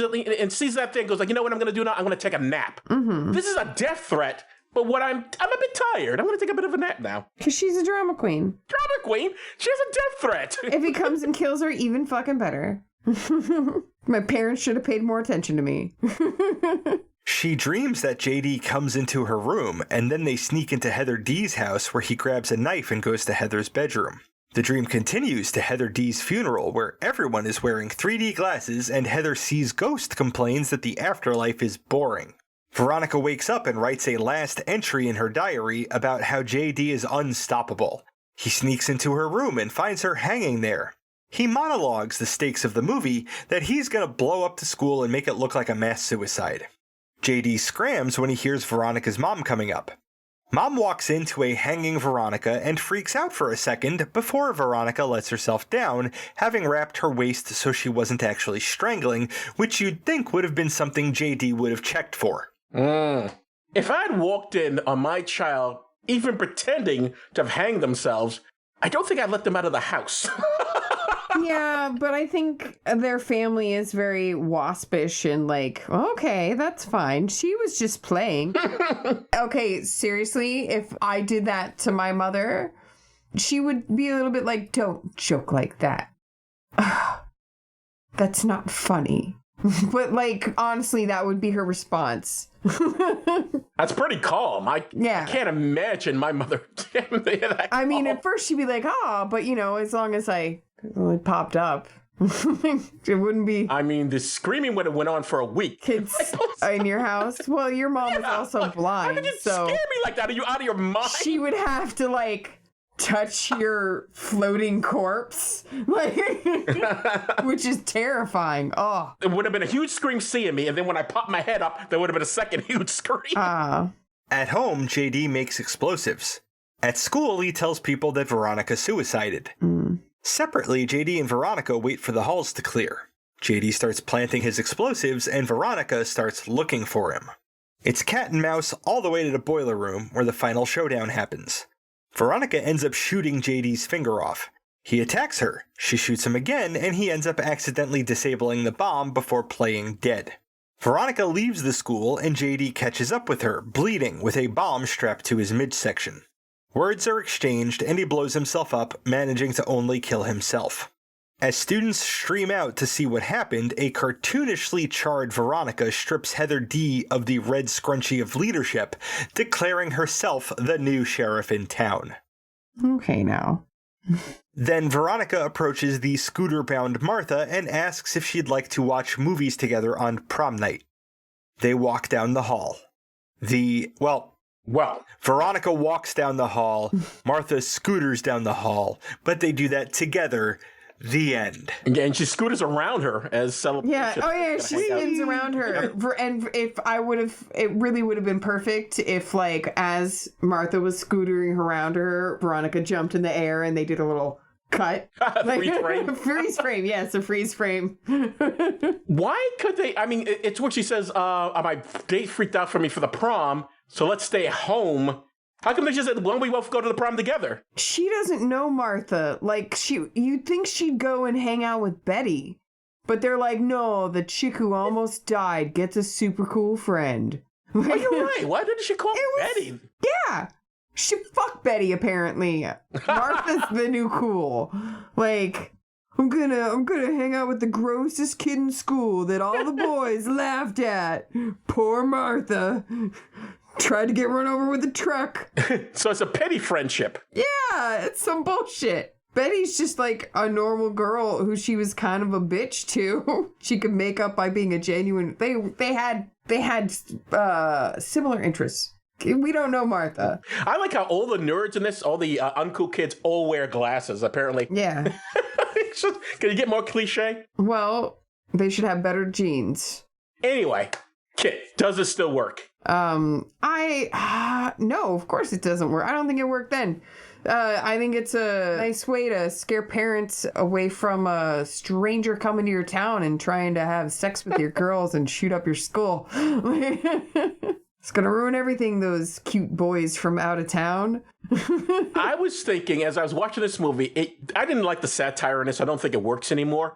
sees that thing, goes like, you know what I'm going to do now? I'm going to take a nap. This is a death threat, but I'm a bit tired. I'm going to take a bit of a nap now. Because she's a drama queen. Drama queen? She has a death threat. If he comes and kills her, even fucking better. My parents should have paid more attention to me. She dreams that JD comes into her room, and then they sneak into Heather D's house where he grabs a knife and goes to Heather's bedroom. The dream continues to Heather D's funeral, where everyone is wearing 3D glasses and Heather C's ghost complains that the afterlife is boring. Veronica wakes up and writes a last entry in her diary about how JD is unstoppable. He sneaks into her room and finds her hanging there. He monologues the stakes of the movie that he's gonna blow up the school and make it look like a mass suicide. JD scrams when he hears Veronica's mom coming up. Mom walks into a hanging Veronica and freaks out for a second before Veronica lets herself down, having wrapped her waist so she wasn't actually strangling, which you'd think would have been something JD would have checked for. If I'd walked in on my child even pretending to have hanged themselves, I don't think I'd let them out of the house. Yeah, but I think their family is very waspish and like, okay, that's fine. She was just playing. Okay, seriously, if I did that to my mother, she would be a little bit like, don't joke like that. That's not funny. But like, honestly, that would be her response. That's pretty calm. I can't imagine my mother. I mean, at first she'd be like, but you know, as long as I really popped up, It wouldn't be I mean, the screaming would have went on for a week. kids in your house. Well, your mom was also How blind, could you so scare me like that? Are you out of your mind? she would have to like touch your floating corpse, like, which is terrifying. Oh, It would have been a huge scream seeing me, and then when I popped my head up, there would have been a second huge scream. At home, JD makes explosives. At school, he tells people that Veronica suicided. Separately, JD and Veronica wait for the halls to clear. JD starts planting his explosives, and Veronica starts looking for him. It's cat and mouse all the way to the boiler room, where the final showdown happens. Veronica ends up shooting JD's finger off. He attacks her, she shoots him again, and he ends up accidentally disabling the bomb before playing dead. Veronica leaves the school, and JD catches up with her, bleeding, with a bomb strapped to his midsection. Words are exchanged, and he blows himself up, managing to only kill himself. As students stream out to see what happened, a cartoonishly charred Veronica strips Heather D of the red scrunchie of leadership, declaring herself the new sheriff in town. okay now. Then Veronica approaches the scooter-bound Martha and asks if she'd like to watch movies together on prom night. They walk down the hall. Veronica walks down the hall, Martha scooters down the hall, but they do that together. The end. And she scooters around her as celebration. Yeah. Oh yeah. She spins around her. And if I would have, it really would have been perfect if, like, as Martha was scootering around her, Veronica jumped in the air and they did a little cut. Freeze frame. Freeze frame. Yes, a freeze frame. Why could they? I mean, it's what she says. My date freaked out for me for the prom, so let's stay home. How come they just said, why don't we both go to the prom together? She doesn't know Martha. Like, you'd think she'd go and hang out with Betty. But they're like, no, the chick who almost died gets a super cool friend. Oh, you're right. Why didn't she call Betty? Yeah. She fuck Betty, apparently. Martha's the new cool. Like, I'm gonna hang out with the grossest kid in school that all the boys laughed at. Poor Martha. Tried to get run over with a truck. So it's a petty friendship. Yeah, it's some bullshit. Betty's just like a normal girl who she was kind of a bitch to. She could make up by being a genuine. They had similar interests. We don't know Martha. I like how all the nerds in this, all the uncool kids, all wear glasses. Apparently. Yeah. Can you get more cliche? Well, they should have better genes. Anyway, Kit, does this still work? No, of course it doesn't work. I don't think it worked then. I think it's a nice way to scare parents away from a stranger coming to your town and trying to have sex with your girls and shoot up your school. It's gonna ruin everything, those cute boys from out of town. I was thinking, as I was watching this movie, I didn't like the satire in this. I don't think it works anymore.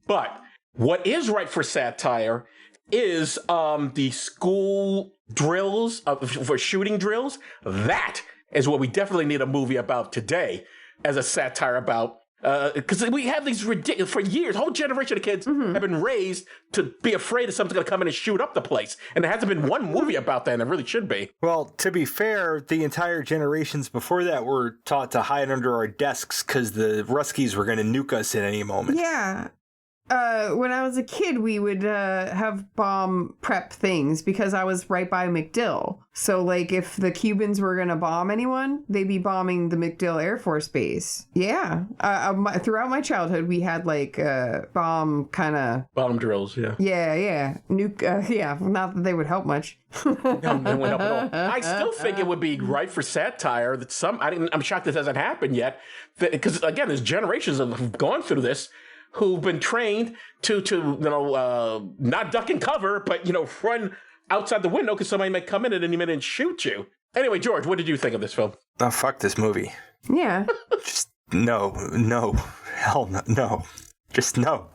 But what is right for satire is the school drills, for shooting drills. That is what we definitely need a movie about today as a satire about. Because we have these ridiculous, for years, a whole generation of kids have been raised to be afraid of something's going to come in and shoot up the place. And there hasn't been one movie about that, and there really should be. Well, to be fair, the entire generations before that were taught to hide under our desks because the Ruskies were going to nuke us at any moment. Yeah. When I was a kid, we would have bomb prep things because I was right by MacDill. So, like, if the Cubans were going to bomb anyone, they'd be bombing the MacDill Air Force Base. Yeah. Throughout my childhood, we had, like, bomb kind of... Bomb drills, yeah. Yeah. Nuke, yeah. Not that they would help much. No, they wouldn't help at all. I still think it would be right for satire that I'm shocked this hasn't happened yet. Because, again, there's generations who've gone through this, who've been trained to not duck and cover, but, run outside the window because somebody may come in at any minute and shoot you. Anyway, George, what did you think of this film? Oh, fuck this movie. Yeah. Just no. Hell no. Just no.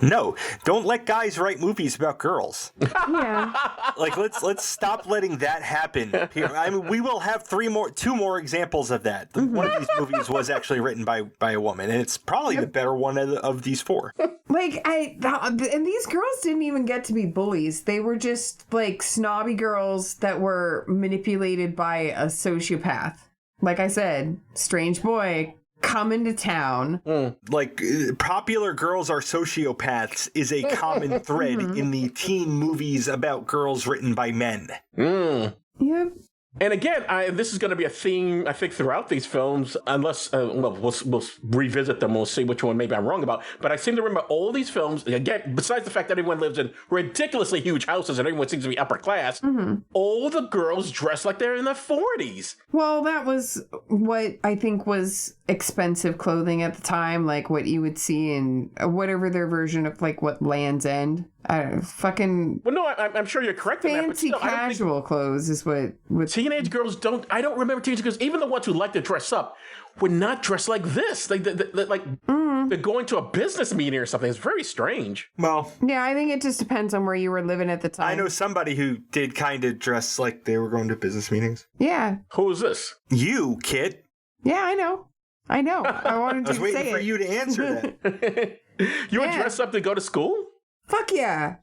No, don't let guys write movies about girls. Yeah. Like, let's stop letting that happen. I mean, we will have two more examples of that. One of these movies was actually written by a woman, and it's probably the better one of these four. Like, and these girls didn't even get to be bullies. They were just, like, snobby girls that were manipulated by a sociopath. Like I said, strange boy coming to town. Like, popular girls are sociopaths is a common thread in the teen movies about girls written by men. Yep. And again, this is going to be a theme, I think, throughout these films, unless, we'll revisit them. We'll see which one maybe I'm wrong about. But I seem to remember all these films, again, besides the fact that everyone lives in ridiculously huge houses and everyone seems to be upper class, all the girls dress like they're in their 40s. Well, that was what I think was expensive clothing at the time, like what you would see in whatever their version of, like, what Land's End. I don't know, fucking... Well, no, I'm sure you're correct in that, but fancy still, casual clothes is what... Teenage girls don't... I don't remember teenage girls, even the ones who like to dress up, were not dressed like this. They're going to a business meeting or something. It's very strange. Well... Yeah, I think it just depends on where you were living at the time. I know somebody who did kind of dress like they were going to business meetings. Yeah. Who is this? You, Kit. Yeah, I know. I wanted to I was waiting say for it. you to answer that. You were dressed up to go to school? Fuck yeah.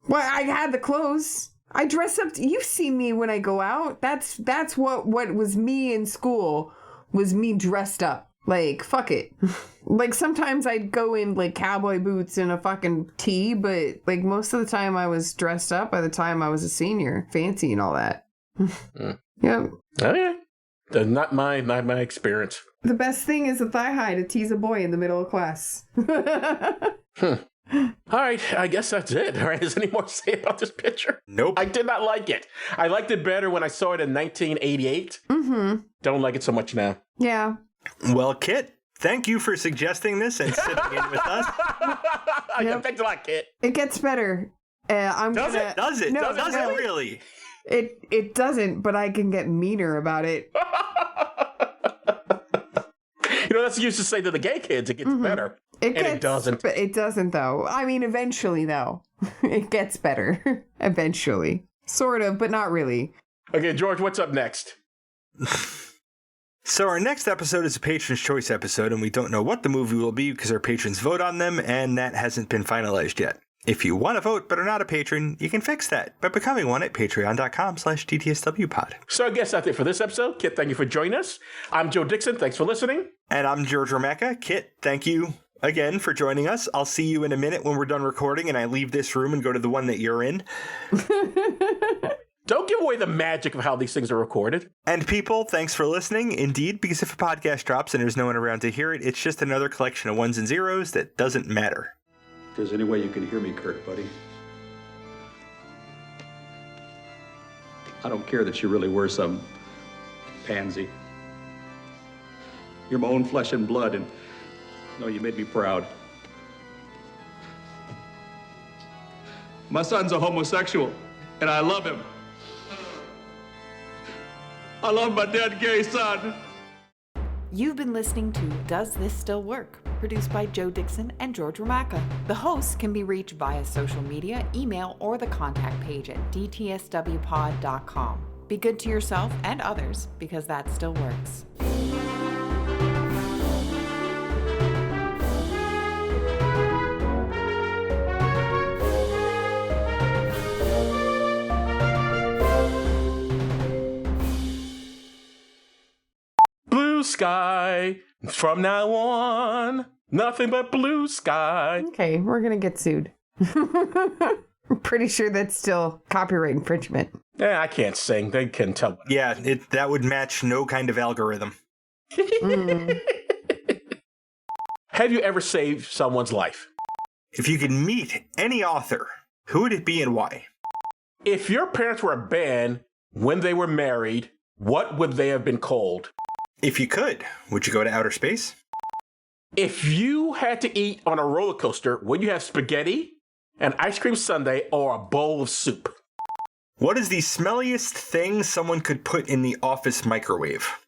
Well, I had the clothes. I dress up. You've seen me when I go out. That's what was me in school, was me dressed up. Like, fuck it. Like, sometimes I'd go in, like, cowboy boots and a fucking tee, but, like, most of the time I was dressed up by the time I was a senior. Fancy and all that. Yep. Okay. That's not my experience. The best thing is a thigh high to tease a boy in the middle of class. All right, I guess that's it. All right, is there any more to say about this picture? Nope. I did not like it. I liked it better when I saw it in 1988. Don't like it so much now. Yeah. Well, Kit, thank you for suggesting this and sitting in with us. Yeah, thanks a lot, Kit. It gets better. Does it? No, Does no. it really? It doesn't, but I can get meaner about it. You know, that's used to say to the gay kids, it gets better. It doesn't. But it doesn't, though. I mean, eventually, though. It gets better. Eventually. Sort of, but not really. Okay, George, what's up next? So our next episode is a Patron's Choice episode, and we don't know what the movie will be because our patrons vote on them, and that hasn't been finalized yet. If you want to vote but are not a patron, you can fix that by becoming one at patreon.com/DTSWpod. So I guess that's it for this episode. Kit, thank you for joining us. I'm Joe Dixon. Thanks for listening. And I'm George Romeka. Kit, thank you again for joining us. I'll see you in a minute when we're done recording and I leave this room and go to the one that you're in. Don't give away the magic of how these things are recorded. And people, thanks for listening. Indeed, because if a podcast drops and there's no one around to hear it, it's just another collection of ones and zeros that doesn't matter. If there's any way you can hear me, Kurt, buddy. I don't care that you really were some pansy. You're my own flesh and blood, and no, you made me proud. My son's a homosexual, and I love him. I love my dead gay son. You've been listening to Does This Still Work? Produced by Joe Dixon and George Romaka. The hosts can be reached via social media, email, or the contact page at dtswpod.com. Be good to yourself and others, because that still works. Blue sky. From now on, nothing but blue sky. Okay, we're going to get sued. I'm pretty sure that's still copyright infringement. Yeah, I can't sing. They can tell. Yeah, that would match no kind of algorithm. Have you ever saved someone's life? If you could meet any author, who would it be and why? If your parents were a band when they were married, what would they have been called? If you could, would you go to outer space? If you had to eat on a roller coaster, would you have spaghetti, an ice cream sundae, or a bowl of soup? What is the smelliest thing someone could put in the office microwave?